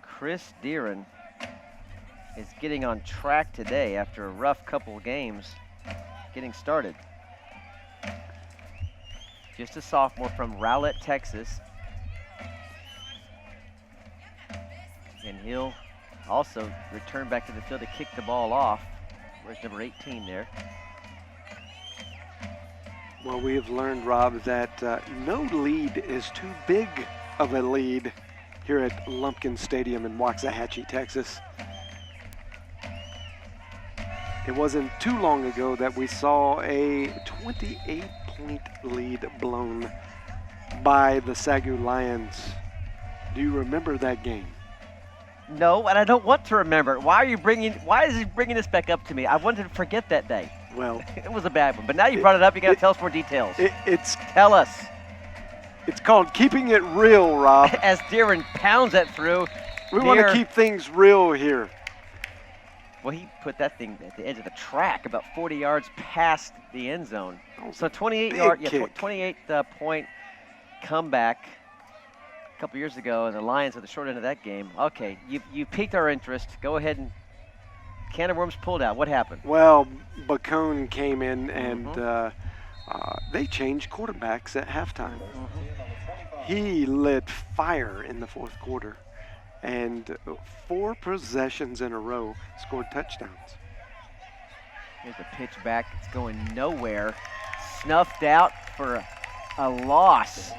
Chris Deeren is getting on track today after a rough couple of games getting started. Just a sophomore from Rowlett, Texas. And he'll also return back to the field to kick the ball off. Where's number 18 there? Well, we have learned, Rob, that no lead is too big of a lead here at Lumpkin Stadium in Waxahachie, Texas. It wasn't too long ago that we saw a 28-point lead blown by the SAGU Lions. Do you remember that game? No, and I don't want to remember. Why is he bringing this back up to me? I wanted to forget that day. Well, It was a bad one, but now you brought it up, you got to tell us more details. Tell us. It's called keeping it real, Rob. As Deeren pounds that through. We want to keep things real here. Well, he put that thing at the edge of the track, about 40 yards past the end zone. So 28 point comeback a couple years ago, and the Lions at the short end of that game. Okay, you piqued our interest. Go ahead and can of worms pulled out. What happened? Well, Bacone came in and they changed quarterbacks at halftime. He lit fire in the fourth quarter, and 4 possessions in a row scored touchdowns. Here's the pitch back. It's going nowhere. Snuffed out for a loss.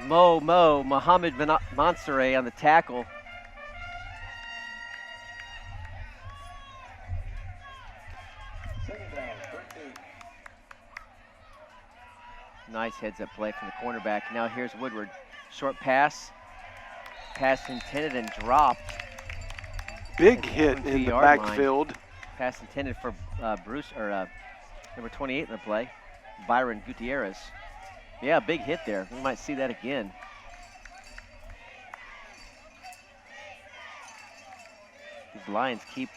Mohamed Mansoure on the tackle. Nice heads-up play from the cornerback. Now here's Woodward. Short pass. Pass intended and dropped. Big hit in the backfield. Pass intended for Bruce, or number 28 in the play, Byron Gutierrez. Yeah, big hit there. We might see that again. These Lions keep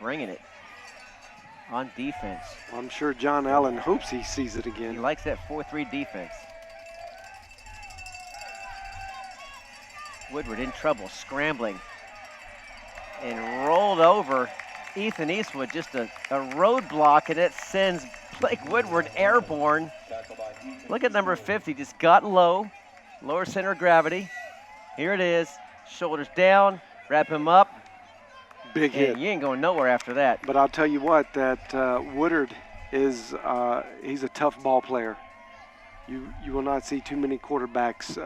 bringing it on defense. Well, I'm sure John Allen hopes he sees it He again. likes that 4-3 defense. Woodward in trouble, scrambling, and rolled over Ethan Eastwood. Just a roadblock, and it sends Blake Woodward airborne. Look at number 50, just got low, lower center of gravity. Here it is, shoulders down, wrap him up. Big hit. And you ain't going nowhere after that. But I'll tell you what, that Woodard is he's a tough ball player. You will not see too many quarterbacks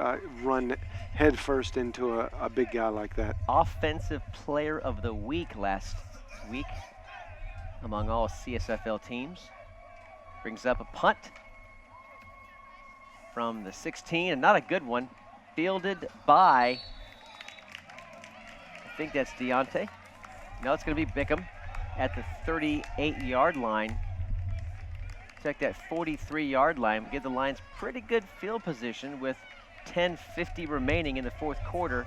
run head first into a big guy like that. Offensive Player of the Week last week among all CSFL teams. Brings up a punt from the 16, and not a good one. Fielded by, I think that's Deontay. No, it's going to be Bickham at the 38-yard line. Check that 43-yard line. Give the Lions pretty good field position with 10:50 remaining in the fourth quarter.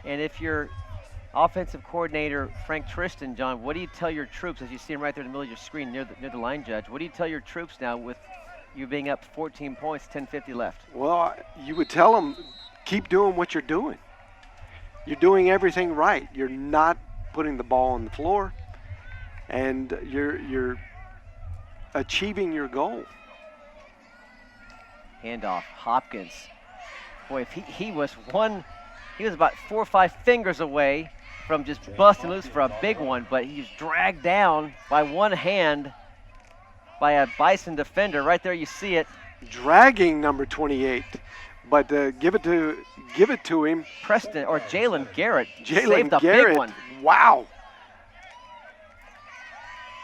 And if you're offensive coordinator Frank Tristan, John, what do you tell your troops, as you see him right there in the middle of your screen near the line judge, what do you tell your troops now with you being up 14 points, 10:50 left? Well, you would tell them, keep doing what you're doing. You're doing everything right. You're not putting the ball on the floor, and you're achieving your goal. Handoff, Hopkins. Boy, if he was about 4 or 5 fingers away from just busting loose for a big one, but he's dragged down by one hand by a Bison defender. Right there, you see it. Dragging number 28, but give it to him. Preston or Jalen Garrett Jalen saved a Garrett. big one. Wow.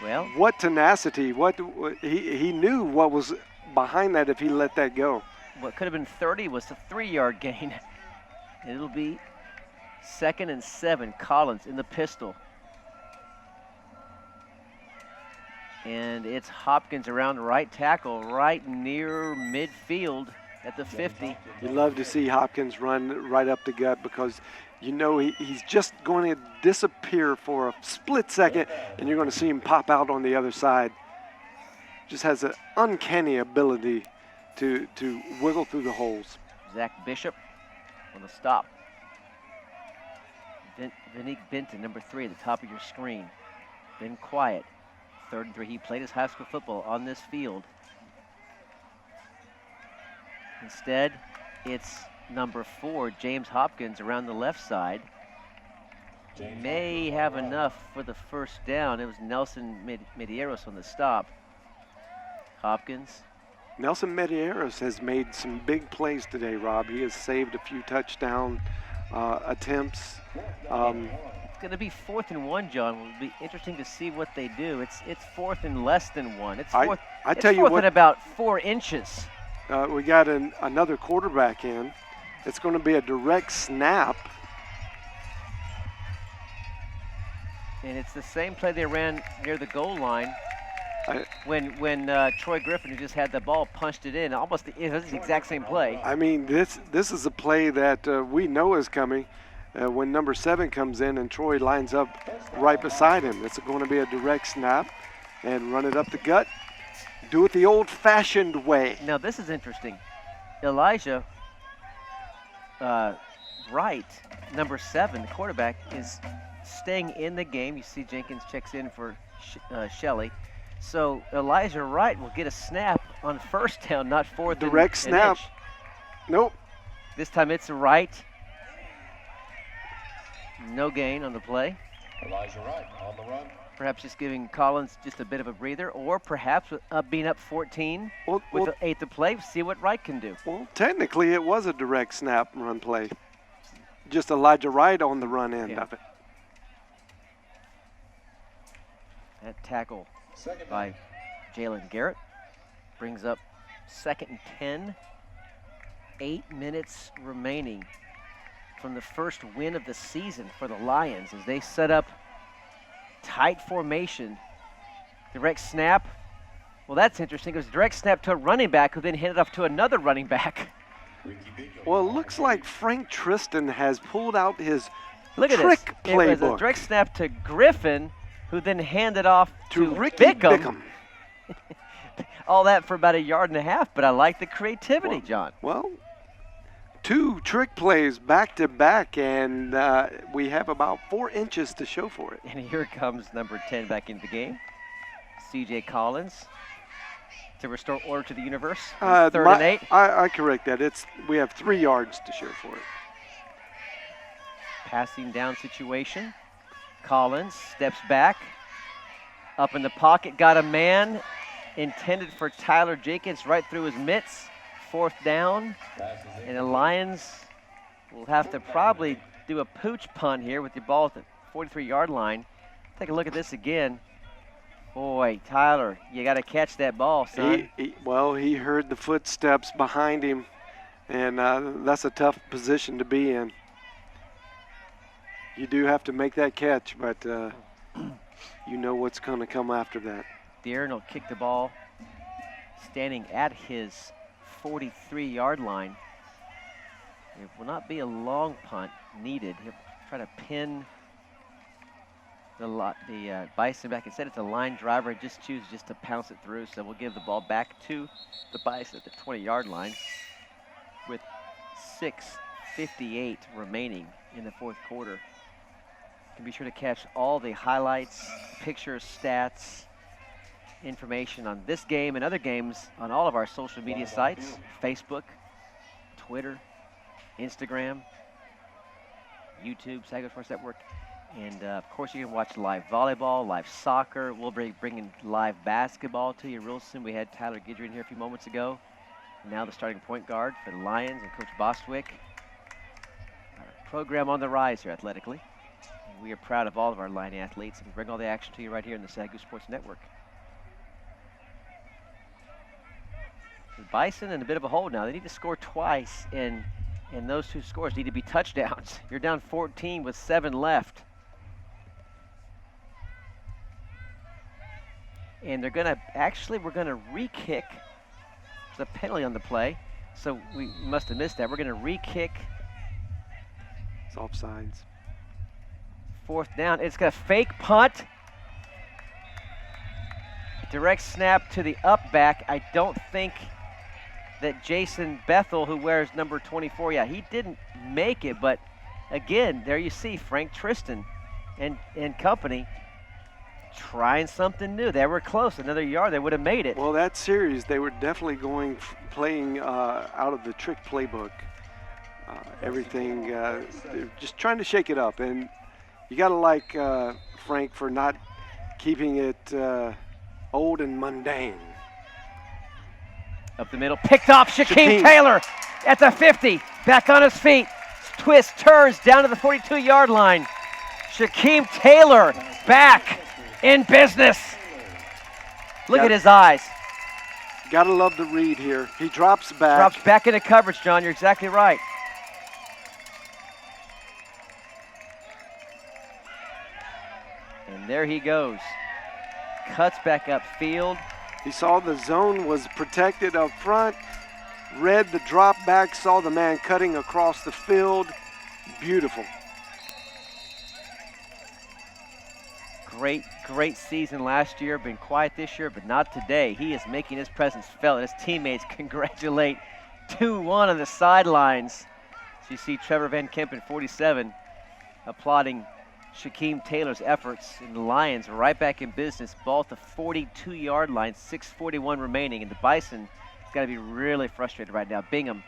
Well, What tenacity! What he knew what was behind that if he let that go. what could have been 30 was a 3-yard gain. It'll be 2nd and 7. Collins in the pistol. And it's Hopkins around right tackle, right near midfield at the 50. You love to see Hopkins run right up the gut because you know he's just going to disappear for a split second, and you're going to see him pop out on the other side. Just has an uncanny ability to wiggle through the holes. Zach Bishop on the stop. Vinique Benton, number 3, at the top of your screen. Been quiet. 3rd and 3. He played his high school football on this field. Instead, it's number 4, James Hopkins, around the left side. May have enough for the first down. It was Nelson Medeiros on the stop. Hopkins. Nelson Medeiros has made some big plays today, Rob. He has saved a few touchdown attempts. It's going to be 4th and 1, John. It'll be interesting to see what they do. It's 4th and less than 1. It's 4th. I tell you fourth what, and about 4 inches. we got another quarterback in. It's going to be a direct snap. And it's the same play they ran near the goal line when Troy Griffin, who just had the ball, punched it in. Almost it was the exact same play. I mean, this is a play that we know is coming when number 7 comes in and Troy lines up right beside him. It's going to be a direct snap and run it up the gut. Do it the old-fashioned way. Now, this is interesting. Elijah Wright, number 7, the quarterback, is staying in the game. You see Jenkins checks in for Shelley. So Elijah Wright will get a snap on first down, not 4th. Direct snap. Nope. This time it's a Wright. No gain on the play. Elijah Wright on the run. Perhaps just giving Collins just a bit of a breather, or perhaps being up 14 with 8 to play, see what Wright can do. Well, technically it was a direct snap run play. Just Elijah Wright on the run end of it. That tackle by Jalen Garrett brings up 2nd and 10. 8 minutes remaining from the first win of the season for the Lions as they set up tight formation. Direct snap. Well, that's interesting. It was a direct snap to a running back who then handed off to another running back. Well, it looks like Frank Tristan has pulled out his Look at trick this. playbook. It was a direct snap to Griffin, who then handed off to Ricky Bickham. All that for about 1.5 yards, but I like the creativity, John. Well, 2 trick plays back to back, and we have about 4 inches to show for it. And here comes number 10 back into the game, C.J. Collins, to restore order to the universe. Third and 8. I correct that. We have 3 yards to show for it. Passing down situation. Collins steps back. Up in the pocket, got a man intended for Tyler Jenkins right through his mitts. 4th down. And the Lions will have to probably do a pooch punt here with the ball at the 43-yard line. Take a look at this again. Boy, Tyler, you got to catch that ball, son. He heard the footsteps behind him, and that's a tough position to be in. You do have to make that catch, but you know what's going to come after that. De'Aaron will kick the ball standing at his 43-yard line. It will not be a long punt needed. He'll try to pin the Bison back. Instead, it's a line driver. He just chooses just to pounce it through. So we'll give the ball back to the Bison at the 20-yard line with 6:58 remaining in the 4th quarter. You can be sure to catch all the highlights, pictures, stats, information on this game and other games on all of our social media sites, Facebook, Twitter, Instagram, YouTube, SAGU Sports Network. And of course, you can watch live volleyball, live soccer. We'll be bringing live basketball to you real soon. We had Tyler Guidry in here a few moments ago. Now the starting point guard for the Lions and Coach Bostwick. Our program on the rise here athletically. And we are proud of all of our Lion athletes and bring all the action to you right here in the SAGU Sports Network. The Bison in a bit of a hole now. They need to score twice, and those 2 scores need to be touchdowns. You're down 14 with 7 left. And they're going to, we're going to re-kick. There's a penalty on the play, so we must have missed that. We're going to re-kick. It's offsides. 4th down. It's got a fake punt. Direct snap to the up back. I don't think that Jason Bethel, who wears number 24, he didn't make it, but again, there you see Frank Tristan and company trying something new. They were close. Another yard, they would have made it. Well, that series, they were definitely playing out of the trick playbook. Everything, they're just trying to shake it up, and you got to like Frank for not keeping it old and mundane. Up the middle, picked off Shaquem Taylor at the 50. Back on his feet, twist, turns down to the 42-yard line. Shaquem Taylor back in business. Look at his eyes. Gotta love the read here. He drops back. Drops back into coverage, John. You're exactly right. And there he goes. Cuts back upfield. He saw the zone was protected up front, read the drop back, saw the man cutting across the field. Beautiful. Great season last year. Been quiet this year, but not today. He is making his presence felt. His teammates congratulate 2-1 on the sidelines. So you see Trevor Van Kempen, 47, applauding Shaquem Taylor's efforts, and the Lions right back in business. Ball at the 42-yard line, 6:41 remaining, and the Bison has got to be really frustrated right now. Bingham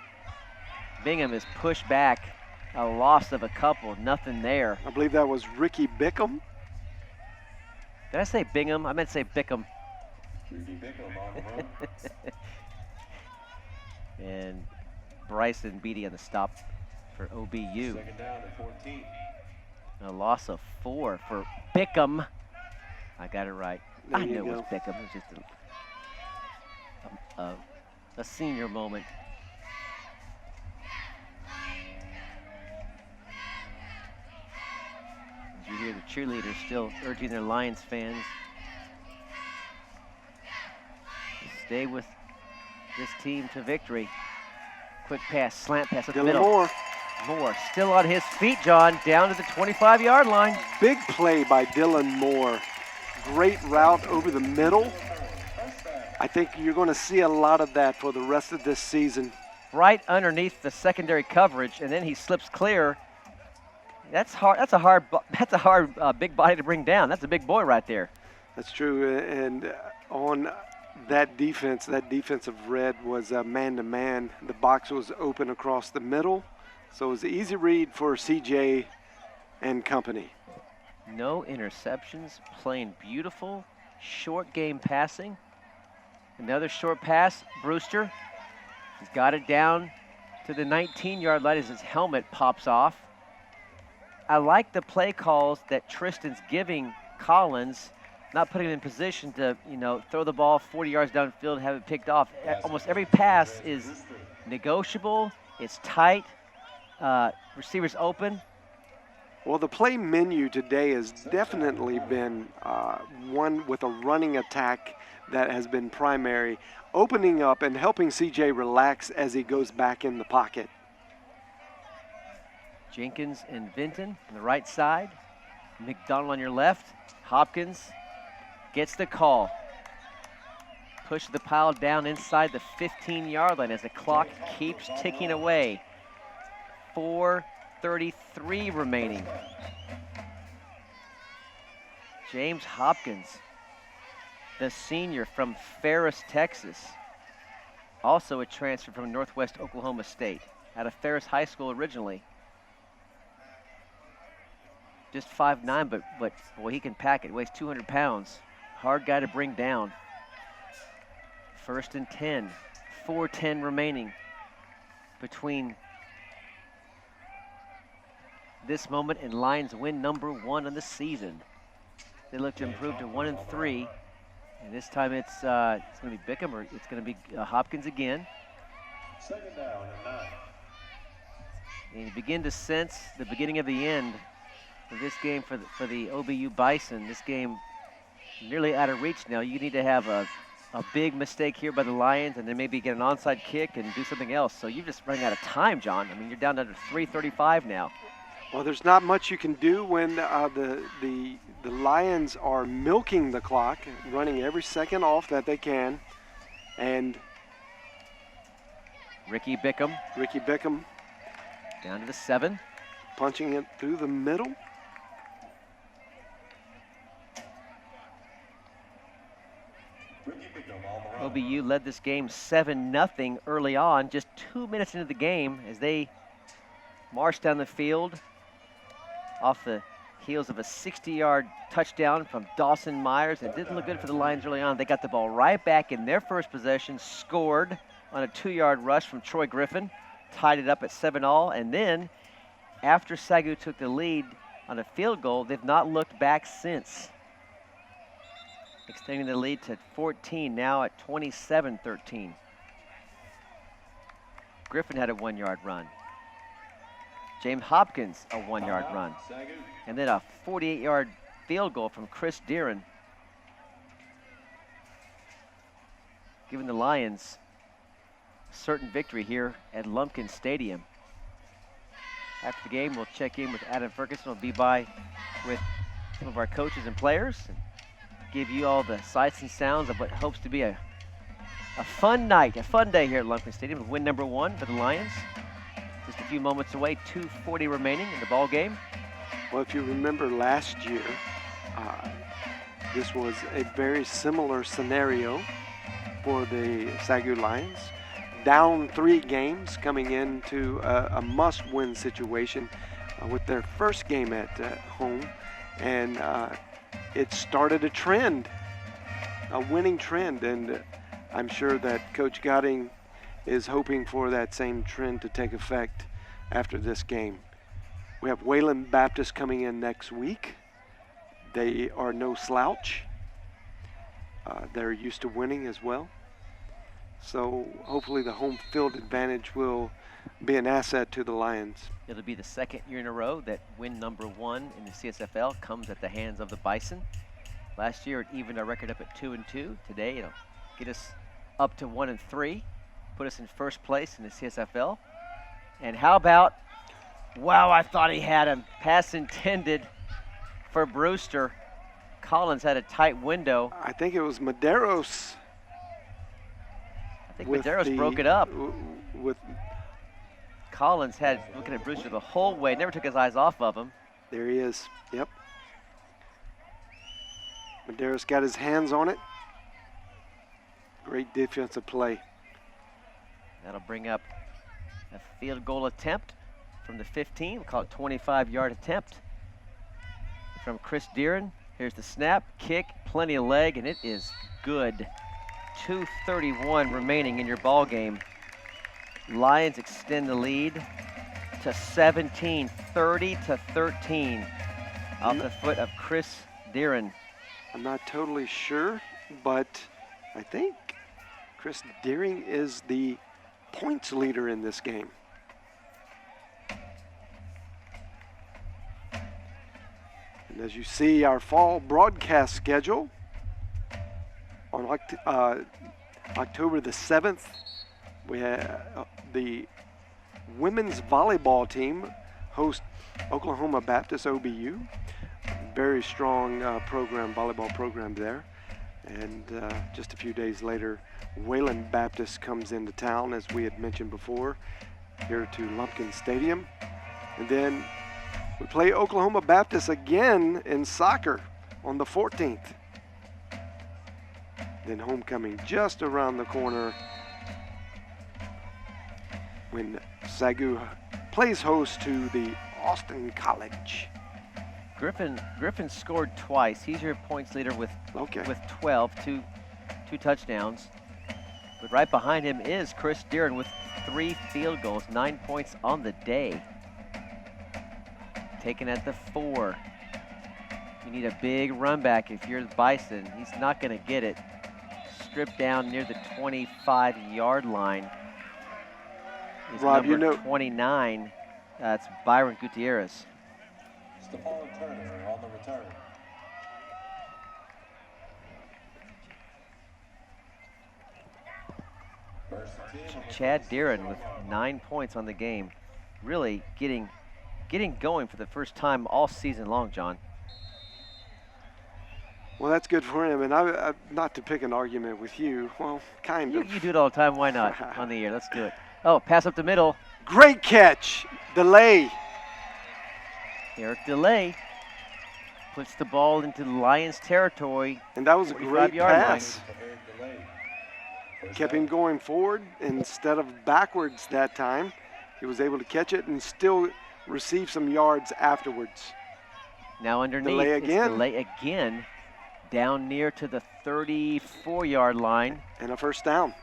is pushed back, a loss of a couple, nothing there. I believe that was Ricky Bickham. Did I say Bingham? I meant to say Bickham. And Bryson Beatty on the stop for OBU. 2nd down and 14. A loss of 4 for Bickham. I got it right. There I you knew it go. was Bickham. It was just a senior moment. As you hear the cheerleaders still urging their Lions fans to stay with this team to victory. Quick pass, slant pass up the Dylan middle. Moore still on his feet, John, down to the 25-yard line. Big play by Dylan Moore. Great route over the middle. I think you're going to see a lot of that for the rest of this season. right underneath the secondary coverage, and then he slips clear. That's hard. That's a hard big body to bring down. That's a big boy right there. That's true. And on that defensive red was man-to-man. The box was open across the middle, so it was an easy read for CJ and company. No interceptions, playing beautiful, short game passing. Another short pass, Brewster. He's got it down to the 19-yard line as his helmet pops off. I like the play calls that Tristan's giving Collins, not putting him in position to, throw the ball 40 yards downfield and have it picked off. Almost every pass is negotiable, it's tight, receivers open. Well, the play menu today has definitely been one with a running attack that has been primary, opening up and helping CJ relax as he goes back in the pocket. Jenkins and Vinton on the right side. McDonald on your left. Hopkins gets the call. Push the pile down inside the 15-yard line as the clock keeps ticking away. 4:33 remaining. James Hopkins, the senior from Ferris, Texas. Also a transfer from Northwest Oklahoma State. Out of Ferris High School originally. Just 5'9", but boy, he can pack it. Weighs 200 pounds. Hard guy to bring down. 1st and 10. 4:10 remaining between this moment and Lions win number 1 of the season. They look to improve to 1-3, and this time it's going to be Bickham or it's going to be Hopkins again. 2nd down and 9. And you begin to sense the beginning of the end of this game for the OBU Bison. This game nearly out of reach now. You need to have a big mistake here by the Lions and then maybe get an onside kick and do something else. So you're just running out of time, John. I mean, you're down to 3:35 now. Well, there's not much you can do when the Lions are milking the clock, running every second off that they can. And Ricky Bickham down to the 7. Punching it through the middle. OBU led this game 7-0 early on, just 2 minutes into the game as they marched down the field off the heels of a 60-yard touchdown from Dawson Myers. It didn't look good for the Lions early on. They got the ball right back in their first possession, scored on a 2-yard rush from Troy Griffin, tied it up at 7-all, and then after SAGU took the lead on a field goal, they've not looked back since. Extending the lead to 14, now at 27-13. Griffin had a 1-yard run. James Hopkins, a 1-yard run. And then a 48-yard field goal from Chris Deeren, giving the Lions a certain victory here at Lumpkin Stadium. After the game, we'll check in with Adam Ferguson. We'll be by with some of our coaches and players and give you all the sights and sounds of what hopes to be a fun night, a fun day here at Lumpkin Stadium with win number 1 for the Lions. Just a few moments away, 2:40 remaining in the ball game. Well, if you remember last year, this was a very similar scenario for the SAGU Lions. Down 3 games coming into a must-win situation with their first game at home. And it started a trend, a winning trend. And I'm sure that Coach Gotting is hoping for that same trend to take effect after this game. We have Wayland Baptist coming in next week. They are no slouch. They're used to winning as well. So hopefully the home field advantage will be an asset to the Lions. It'll be the 2nd year in a row that win number 1 in the CSFL comes at the hands of the Bison. Last year it evened our record up at 2-2. Today it'll get us up to 1-3, put us in first place in the CSFL. And how about, wow, I thought he had him. Pass intended for Brewster. Collins had a tight window. I think it was Medeiros. I think Medeiros broke it up. Collins had looking at Brewster the whole way, never took his eyes off of him. There he is. Yep. Medeiros got his hands on it. Great defensive play. That'll bring up a field goal attempt from the 15. We'll call it 25-yard attempt from Chris Deeren. Here's the snap, kick, plenty of leg, and it is good. 2:31 remaining in your ball game. Lions extend the lead to 17, 30-13 off the foot of Chris Deeren. I'm not totally sure, but I think Chris Deering is the points leader in this game. And as you see, our fall broadcast schedule on October the 7th, we have the women's volleyball team host Oklahoma Baptist OBU. Very strong volleyball program there. And just a few days later, Wayland Baptist comes into town, as we had mentioned before, here to Lumpkin Stadium. And then we play Oklahoma Baptist again in soccer on the 14th. Then homecoming just around the corner when SAGU plays host to the Austin College. Griffin scored twice. He's your points leader with 12, two touchdowns. But right behind him is Chris Deeren with 3 field goals, 9 points on the day. Taken at the 4. You need a big run back if you're the Bison. He's not going to get it. Stripped down near the 25-yard line. He's Rob, number 29. That's Byron Gutierrez. Stephon Turner on the return. Chad Deeren with 9 points on the game. Really getting going for the first time all season long, John. Well, that's good for him. And I not to pick an argument with you, well, kind of. You do it all the time. Why not? On the air. Let's do it. Oh, pass up the middle. Great catch. Delay. Eric Delay puts the ball into Lions territory. And that was a great pass. Line. Kept him going forward instead of backwards that time. He was able to catch it and still receive some yards afterwards. Now underneath, Delay again. It's Delay again, down near to the 34-yard line. And a first down.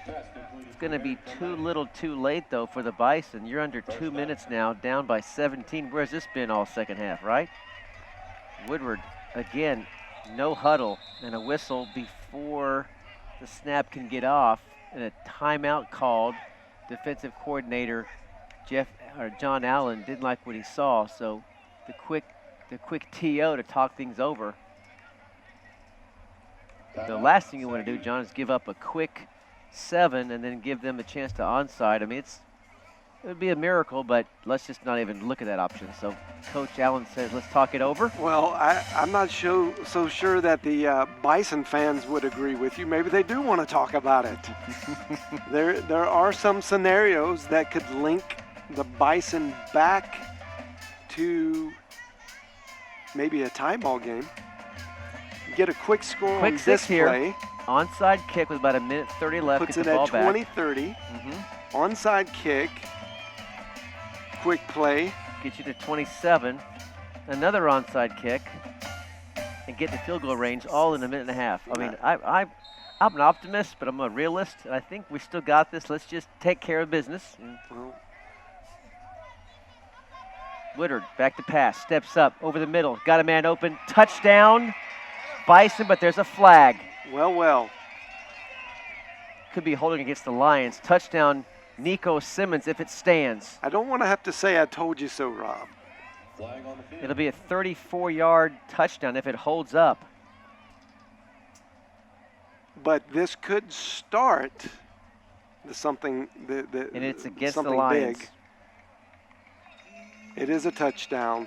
It's going to be too little too late, though, for the Bison. You're under 2 minutes now, down by 17. Where's this been all second half, right? Woodward, again, no huddle and a whistle before the snap can get off, and a timeout called. Defensive coordinator John Allen didn't like what he saw, so the quick TO to talk things over. The last thing you want to do, John, is give up a quick 7 and then give them a chance to onside. I mean, it would be a miracle, but let's just not even look at that option. So Coach Allen says, let's talk it over. Well, I'm not so sure that the Bison fans would agree with you. Maybe they do want to talk about it. There are some scenarios that could link the Bison back to maybe a tie ball game. Get a quick score Quick on 6 this here. play. Onside kick with about 1:30 left. Puts Get it the ball at back. 20-30. Onside kick. Quick play. Get you to 27. Another onside kick. And get the field goal range all in a minute and a half. I mean, I'm an optimist, but I'm a realist. And I think we still got this. Let's just take care of business. Well, Woodard back to pass. Steps up over the middle. Got a man open. Touchdown. Bison, but there's a flag. well. Could be holding against the Lions. Touchdown, Nico Simmons, if it stands. I don't want to have to say I told you so, Rob. Flag on the field. It'll be a 34-yard touchdown if it holds up. But this could start something And it's against something the Lions. big. It is a touchdown.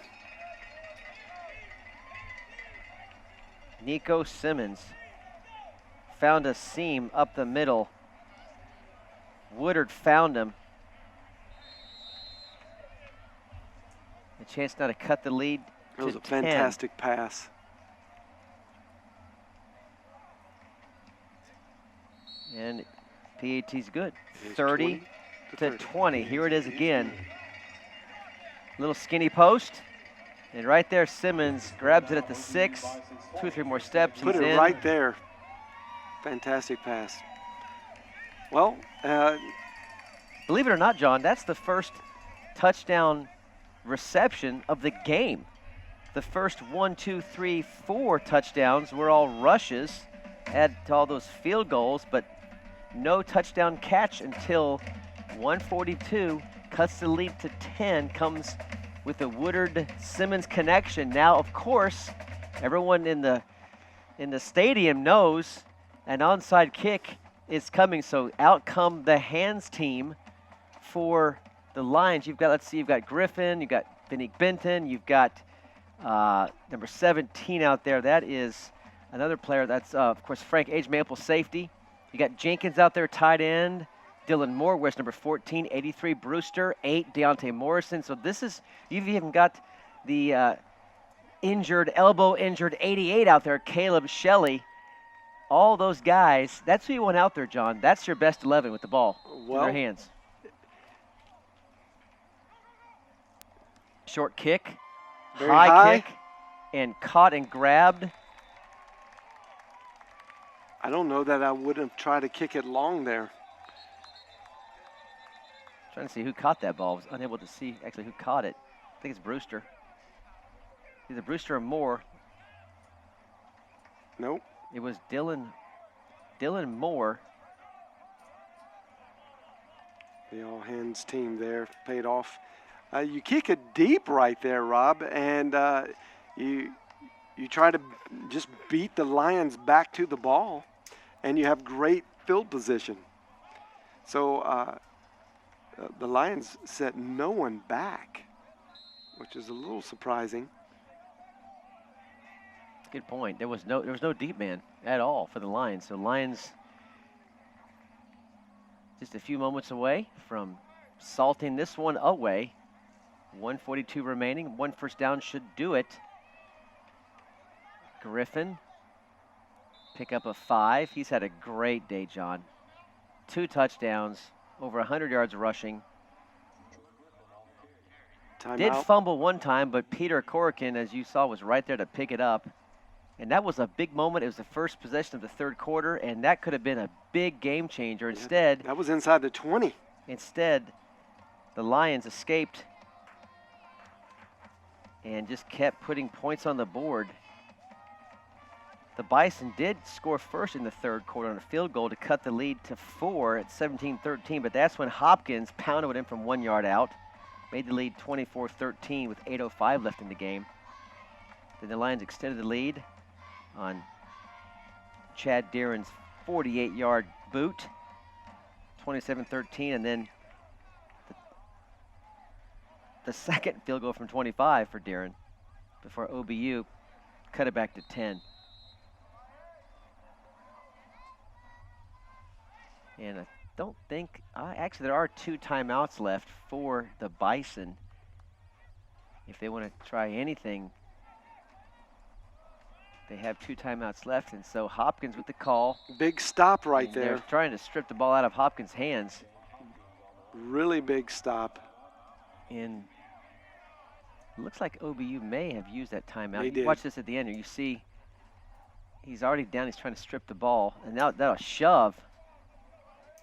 Nico Simmons found a seam up the middle. Woodard found him. A chance now to cut the lead That to was a 10. fantastic pass. And PAT's good. It's 30 20 to 20. Here it is again. Little skinny post. And right there, Simmons grabs it at the 6. 2 or 3 more steps. Put He's it in. right there. Fantastic pass. Well, Believe it or not, John, that's the first touchdown reception of the game. The first 1, 2, 3, 4 touchdowns were all rushes. Add to all those field goals, but no touchdown catch until 142 cuts the lead to 10, comes with the Woodard-Simmons connection. Now, of course, everyone in the stadium knows an onside kick is coming, so out come the hands team for the Lions. You've got Griffin, you've got Vinnie Benton, you've got number 17 out there. That is another player. That's, of course, Frank Age-Maple, safety. You got Jenkins out there, tight end. Dylan Moore wears number 14, 83 Brewster, 8 Deontay Morrison. So this is, you've even got the elbow injured 88 out there, Caleb Shelley. All those guys, that's who you want out there, John. That's your best 11 with the ball in their hands. Short kick, high kick, and caught and grabbed. I don't know that I would have tried to kick it long there. Trying to see who caught that ball. I was unable to see actually who caught it. I think it's Brewster. Either Brewster or Moore. Nope. It was Dylan Moore. The all-hands team there paid off. You kick it deep right there, Rob, and you try to just beat the Lions back to the ball, and you have great field position. So the Lions set no one back, which is a little surprising. Good point. There was no deep man at all for the Lions. So Lions just a few moments away from salting this one away. 1:42 remaining. 1 first down should do it. Griffin pick up a 5. He's had a great day, John. 2 touchdowns, over 100 yards rushing. Timeout. Did fumble one time, but Peter Corrigan, as you saw, was right there to pick it up. And that was a big moment. It was the first possession of the third quarter, and that could have been a big game changer. Instead, that was inside the 20. Instead, the Lions escaped and just kept putting points on the board. The Bison did score first in the third quarter on a field goal to cut the lead to 4 at 17-13, but that's when Hopkins pounded it in from 1 yard out, made the lead 24-13 with 8:05 left in the game. Then the Lions extended the lead on Chad Deeran's 48-yard boot, 27-13, and then the second field goal from 25 for Deeran before OBU cut it back to 10. And I don't think, actually there are 2 timeouts left for the Bison. If they want to try anything, they have 2 timeouts left, and so Hopkins with the call. Big stop right there. They're trying to strip the ball out of Hopkins' hands. Really big stop. And it looks like OBU may have used that timeout. They You did. watch this at the end, and you see he's already down. He's trying to strip the ball, and now that'll shove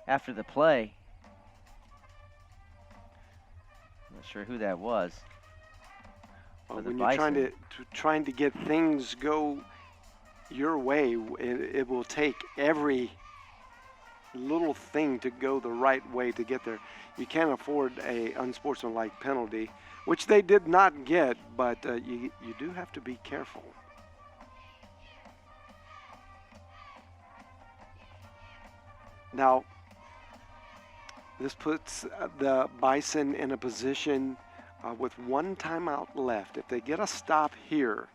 after the play. I'm not sure who that was. Well, For the when you're Bison. trying to get things go your way, it will take every little thing to go the right way to get there. You can't afford a unsportsmanlike penalty, which they did not get, but you do have to be careful. Now, this puts the Bison in a position with 1 timeout left. If they get a stop here,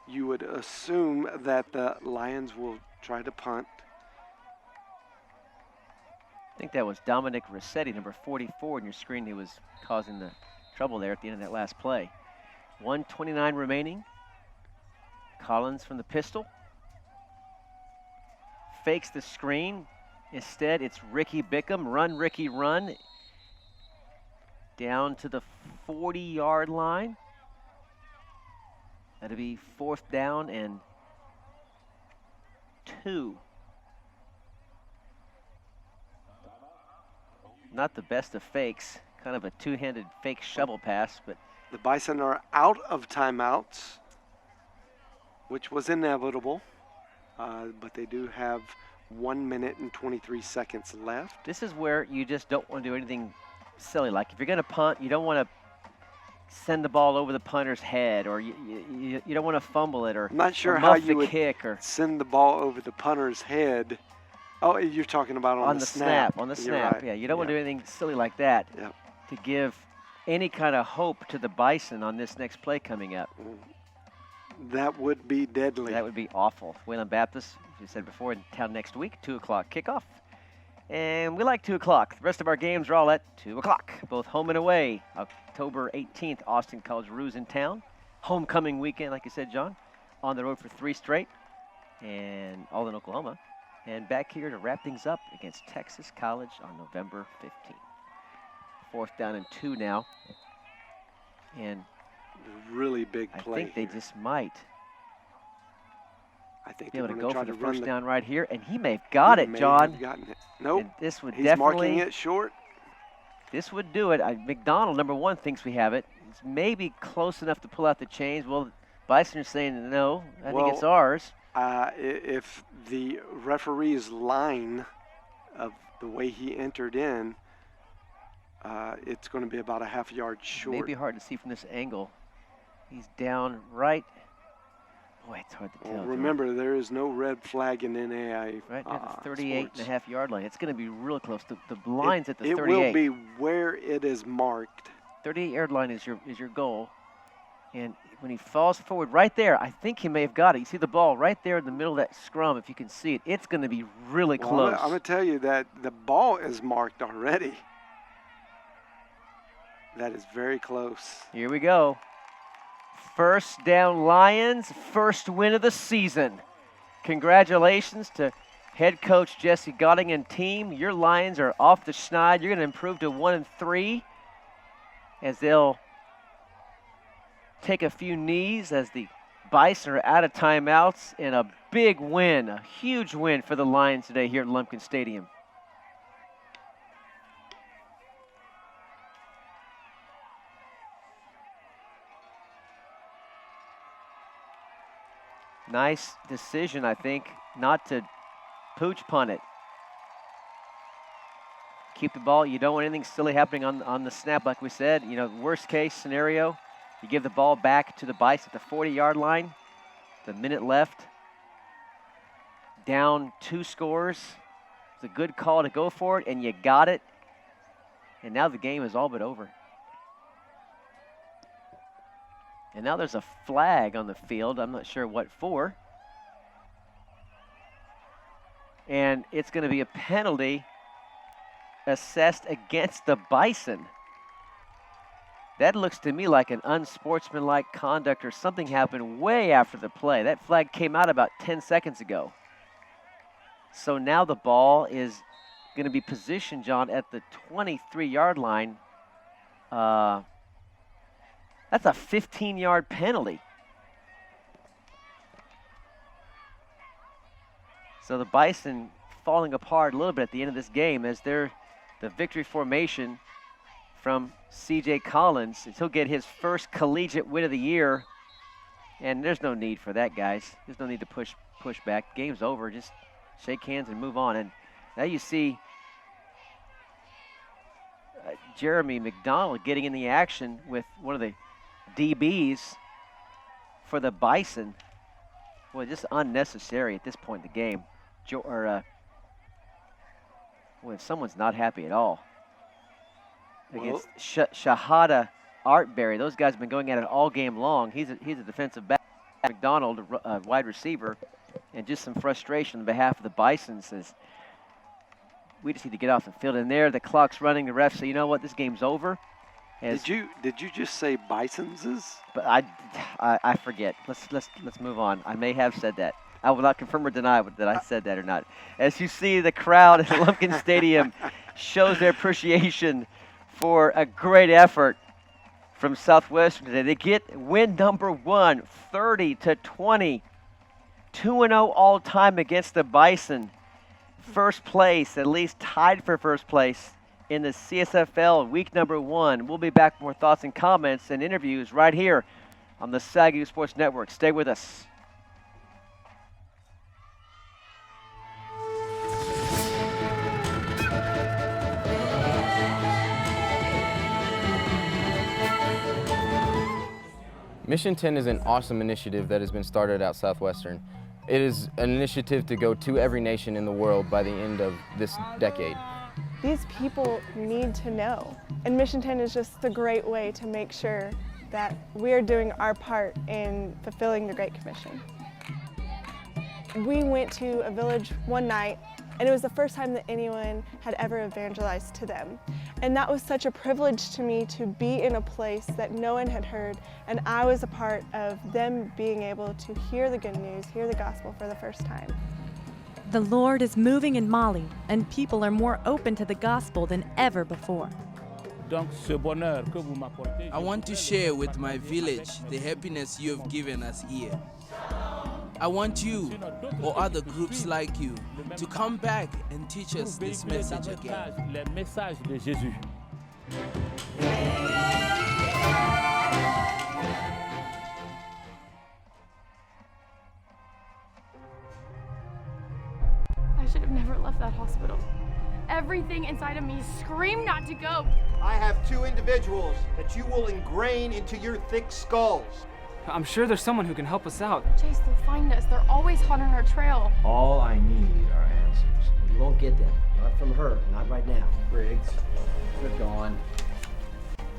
you would assume that the Lions will try to punt. I think that was Dominic Rossetti, number 44 on your screen, who was causing the trouble there at the end of that last play. 1:29 remaining. Collins from the pistol. Fakes the screen. Instead, it's Ricky Bickham. Run, Ricky, run. Down to the 40-yard line. That'll be 4th down and 2. Not the best of fakes. Kind of a two-handed fake shovel pass, but The Bison are out of timeouts, which was inevitable, but they do have 1 minute and 23 seconds left. this is where you just don't want to do anything silly. Like if you're going to punt, you don't want to send the ball over the punter's head, or you don't want to fumble it, or I'm not sure or how muff you the would kick, or send the ball over the punter's head. Oh, you're talking about on the snap. On the You're snap, right. yeah. You don't want to do anything silly like that Yep. to give any kind of hope to the Bison on this next play coming up. That would be deadly. That would be awful. Wayland Baptist, as you said before, in town next week, 2 o'clock kickoff. And we like 2 o'clock. The rest of our games are all at 2 o'clock, both home and away. October 18th, Austin College Roos in town. Homecoming weekend, like you said, John. On the road for 3 straight, and all in Oklahoma. And back here to wrap things up against Texas College on November 15th. 4th down and 2 now. And Really big I play. think they here. just might I think be able to they're go gonna for try the to run first the- down right here, and he may have got He it, may John. have gotten it. Nope. And this would He's definitely marking it short. This would do it. McDonald, number 1, thinks we have it. It's maybe close enough to pull out the chains. Well, Bison are saying no. I think it's Well, ours. If the referee's line of the way he entered in, it's going to be about a half yard short. Maybe hard to see from this angle. He's down right. Boy, it's hard to tell. Well, John. remember, there is no red flag in NAI. Right at the 38 sports. and a half yard line. It's going to be real close. The line's at the It 38. will be where it is marked. 38 yard line is your goal. And when he falls forward right there, I think he may have got it. You see the ball right there in the middle of that scrum, if you can see it. It's going to be really Well, close. I'm going to tell you that the ball is marked already. That is very close. Here we go. First down Lions, first win of the season. Congratulations to head coach Jesse Gotting and team. Your Lions are off the schneid. You're going to improve to 1-3 as they'll take a few knees as the Bison are out of timeouts, and a big win, a huge win for the Lions today here at Lumpkin Stadium. Nice decision, I think, not to pooch punt it. Keep the ball. You don't want anything silly happening on the snap, like we said. You know, worst case scenario, you give the ball back to the Bison at the 40-yard line. The minute left. Down 2 scores. It's a good call to go for it, and you got it. And now the game is all but over. And now there's a flag on the field. I'm not sure what for. And it's going to be a penalty assessed against the Bison. That looks to me like an unsportsmanlike conduct or something happened way after the play. That flag came out about 10 seconds ago. So now the ball is going to be positioned, John, at the 23-yard line. That's a 15-yard penalty. So the Bison falling apart a little bit at the end of this game as they're the victory formation from C.J. Collins. He'll get his first collegiate win of the year. And there's no need for that, guys. There's no need to push back. Game's over. Just shake hands and move on. And now you see Jeremy McDonald getting in the action with one of the DBs for the Bison. Boy, just unnecessary at this point in the game. When someone's not happy at all. Against Shahada Artberry. Those guys have been going at it all game long. He's a defensive back. McDonald, a wide receiver. And just some frustration on behalf of the Bison says, we just need to get off the field. And there, the clock's running. The ref say, you know what, this game's over. As, Did you just say Bison's? but I forget. Let's move on. I may have said that. I will not confirm or deny that I said that or not. As you see, the crowd at Lumpkin Stadium shows their appreciation for a great effort from Southwestern today. They get win number 1, 30-20, 2-0 all time against the Bison. First place, at least tied for first place in the CSFL week number 1. We'll be back with more thoughts and comments and interviews right here on the SAGU Sports Network. Stay with us. Mission 10 is an awesome initiative that has been started at Southwestern. It is an initiative to go to every nation in the world by the end of this decade. These people need to know, and Mission 10 is just a great way to make sure that we are doing our part in fulfilling the Great Commission. We went to a village one night, and it was the first time that anyone had ever evangelized to them. And that was such a privilege to me to be in a place that no one had heard, and I was a part of them being able to hear the good news, hear the gospel for the first time. The Lord is moving in Mali, and people are more open to the gospel than ever before. I want to share with my village the happiness you have given us here. I want you, or other groups like you, to come back and teach us this message again. I should have never left that hospital. Everything inside of me screamed not to go. I have 2 individuals that you will ingrain into your thick skulls. I'm sure there's someone who can help us out. Chase, they'll find us. They're always hot on our trail. All I need are answers. You won't get them. Not from her. Not right now. Briggs, they're gone.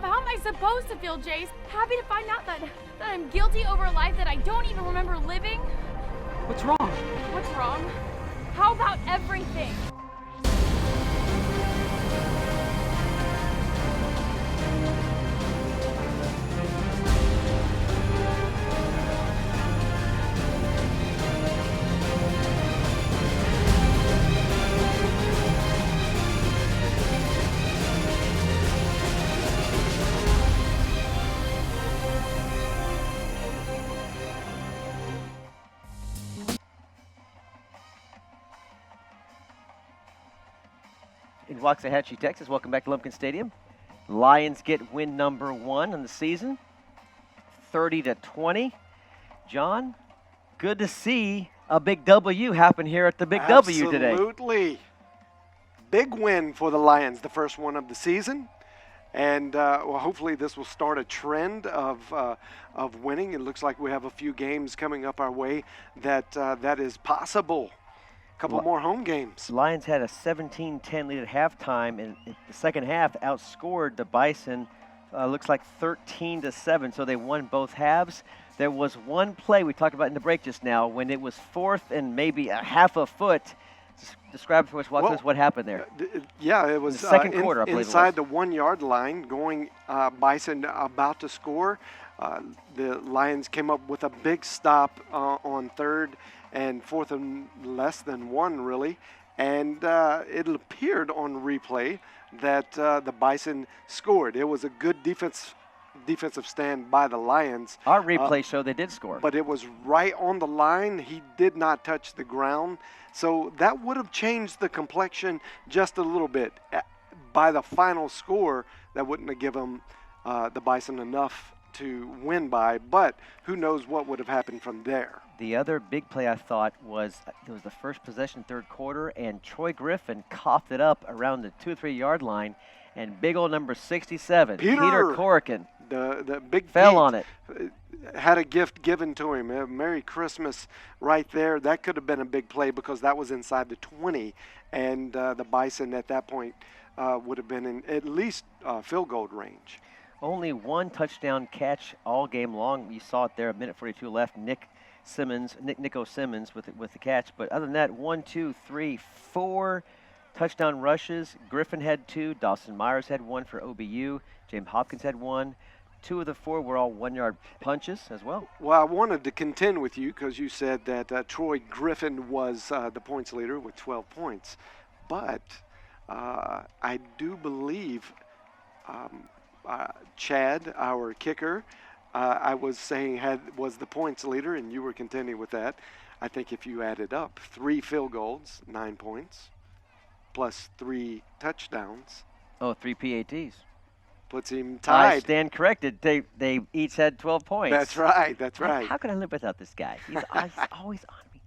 How am I supposed to feel, Jace? Happy to find out that I'm guilty over a life that I don't even remember living? What's wrong? What's wrong? How about everything? In Waxahachie, Texas, welcome back to Lumpkin Stadium. Lions get win number 1 on the season, 30-20. John, good to see a big W happen here at the Big W today. Absolutely. Big win for the Lions, the first one of the season. And well, hopefully this will start a trend of winning. It looks like we have a few games coming up our way that is possible. A couple more home games. Lions had a 17-10 lead at halftime, and in the second half outscored the Bison, looks like 13-7, so they won both halves. There was one play we talked about in the break just now when it was 4th and maybe a half a foot. Describe for us what happened there. Yeah, it was the second quarter, I believe inside the 1 yard line, going Bison about to score. The Lions came up with a big stop on 3rd and 4th and less than 1, really. And it appeared on replay that the Bison scored. It was a good defensive stand by the Lions. Our replay showed they did score. But it was right on the line. He did not touch the ground. So that would have changed the complexion just a little bit. By the final score, that wouldn't have given the Bison enough to win by, but who knows what would have happened from there. The other big play I thought was it was the first possession, 3rd quarter, and Troy Griffin coughed it up around the 2 or 3 yard line, and big old number 67, Peter Corrigan, the big fell on it. Had a gift given to him. Merry Christmas right there. That could have been a big play because that was inside the 20, and the Bison at that point would have been in at least field goal range. Only one touchdown catch all game long. You saw it there, a minute 42 left. Nico Simmons with the catch. But other than that, 1, 2, 3, 4 Touchdown rushes, Griffin had 2, Dawson Myers had 1 for OBU, James Hopkins had 1. 2 of the 4 were all 1-yard punches as well. Well, I wanted to contend with you because you said that Troy Griffin was the points leader with 12 points. But I do believe Chad, our kicker, I was saying was the points leader, and you were contending with that. I think if you added up 3 field goals, 9 points, plus 3 touchdowns. Oh, 3 PATs. Puts him tied. I stand corrected. They each had 12 points. That's right. That's right. How can I live without this guy? He's always on me.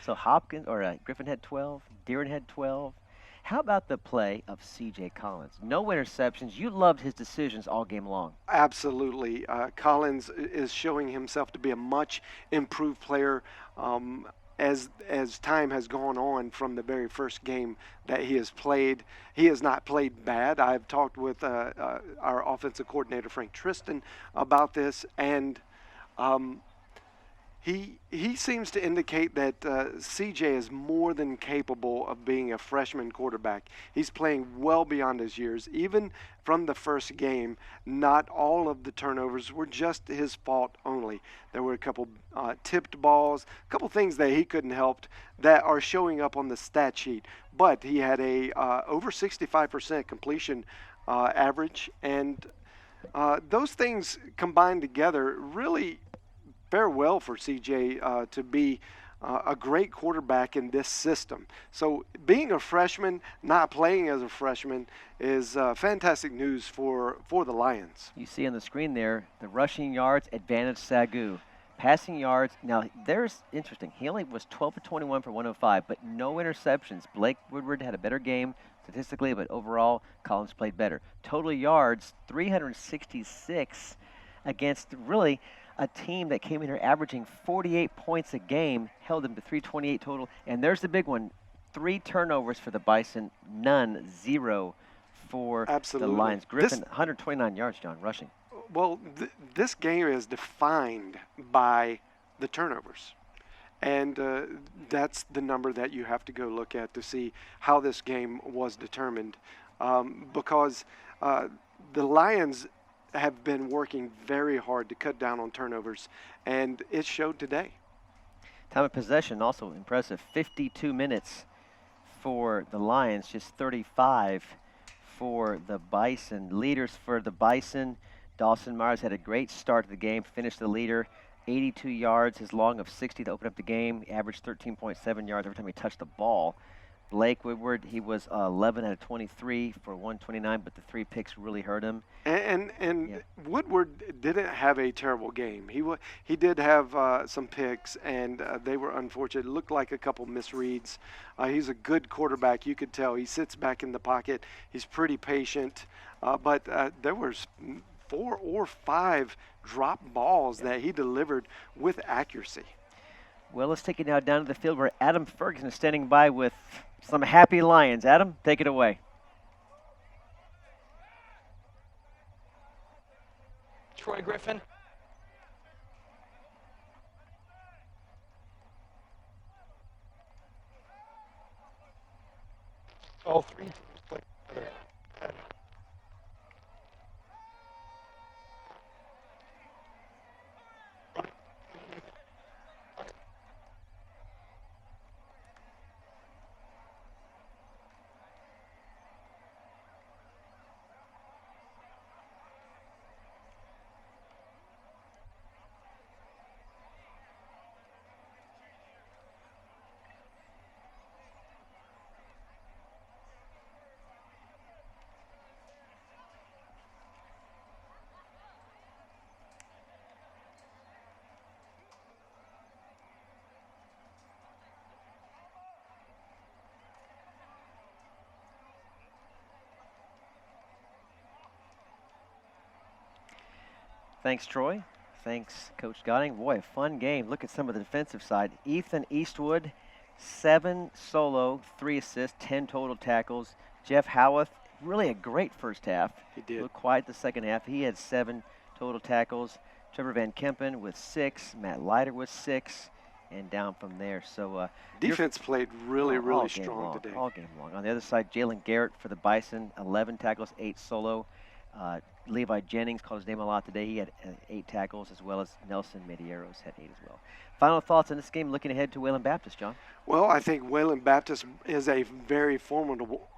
So Hopkins Griffin had 12. Deeren had 12. How about the play of C.J. Collins? No interceptions. You loved his decisions all game long. Absolutely. Collins is showing himself to be a much improved player as time has gone on from the very first game that he has played. He has not played bad. I've talked with our offensive coordinator, Frank Tristan, about this, and he seems to indicate that CJ is more than capable of being a freshman quarterback. He's playing well beyond his years. Even from the first game, not all of the turnovers were just his fault only. There were a couple tipped balls, a couple things that he couldn't help that are showing up on the stat sheet. But he had a over 65% completion average, and those things combined together really fare well for CJ to be a great quarterback in this system. So being a freshman, not playing as a freshman, is fantastic news for the Lions. You see on the screen there, the rushing yards advantage SAGU. Passing yards, now there's interesting. He only was 12 for 21 for 105, but no interceptions. Blake Woodward had a better game statistically, but overall, Collins played better. Total yards, 366 against really a team that came in here averaging 48 points a game, held them to 328 total. And there's the big one, 3 turnovers for the Bison, none, 0 for the Lions. Griffin, 129 yards, John, rushing. Well, this game is defined by the turnovers. And that's the number that you have to go look at to see how this game was determined. Because the Lions have been working very hard to cut down on turnovers, and it showed today. Time of possession also impressive, 52 minutes for the Lions, just 35 for the Bison. Leaders for the Bison, Dawson Myers had a great start to the game, finished the leader, 82 yards, his long of 60 to open up the game, averaged 13.7 yards every time he touched the ball. Blake Woodward, he was 11 out of 23 for 129, but the 3 picks really hurt him. And yeah. Woodward didn't have a terrible game. He did have some picks, and they were unfortunate. It looked like a couple misreads. He's a good quarterback. You could tell. He sits back in the pocket. He's pretty patient. But there was 4 or 5 drop balls that he delivered with accuracy. Well, let's take it now down to the field where Adam Ferguson is standing by with some happy Lions. Adam, take it away. Troy Griffin. All 3 teams play together. Thanks, Troy. Thanks, Coach Gotting. Boy, a fun game. Look at some of the defensive side. Ethan Eastwood, 7 solo, 3 assists, 10 total tackles. Jeff Howarth, really a great first half. He did. Looked quiet the second half. He had 7 total tackles. Trevor Van Kempen with 6. Matt Leiter with 6. and down from there. So defense played really all game strong long, today. all game long. On the other side, Jalen Garrett for the Bison, 11 tackles, 8 solo. Levi Jennings called his name a lot today. He had 8 tackles, as well as Nelson Medeiros had 8 as well. Final thoughts on this game looking ahead to Wayland Baptist, John? Well, I think Wayland Baptist is a very formidable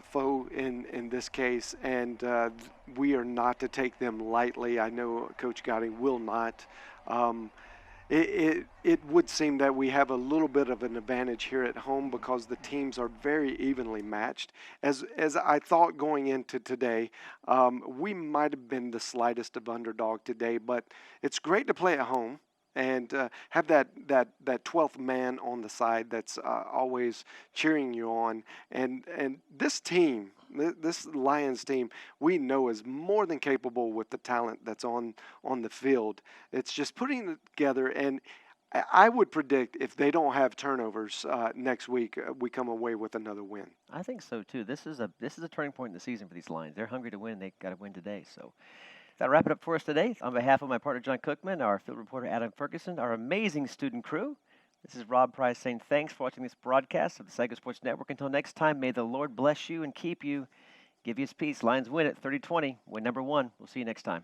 foe in this case, and we are not to take them lightly. I know Coach Gotti will not. It would seem that we have a little bit of an advantage here at home because the teams are very evenly matched. As I thought going into today, we might have been the slightest of underdog today, but it's great to play at home and have that 12th man on the side that's always cheering you on. And this team, this Lions team, we know is more than capable with the talent that's on the field. It's just putting it together, and I would predict if they don't have turnovers next week, we come away with another win. I think so too. This is a turning point in the season for these Lions. They're hungry to win. They got to win today. So that'll wrap it up for us today. On behalf of my partner John Cookman, our field reporter Adam Ferguson, our amazing student crew, this is Rob Price saying thanks for watching this broadcast of the SAGU Sports Network. Until next time, may the Lord bless you and keep you. Give you his peace. Lions win it 30-20. Win number 1. We'll see you next time.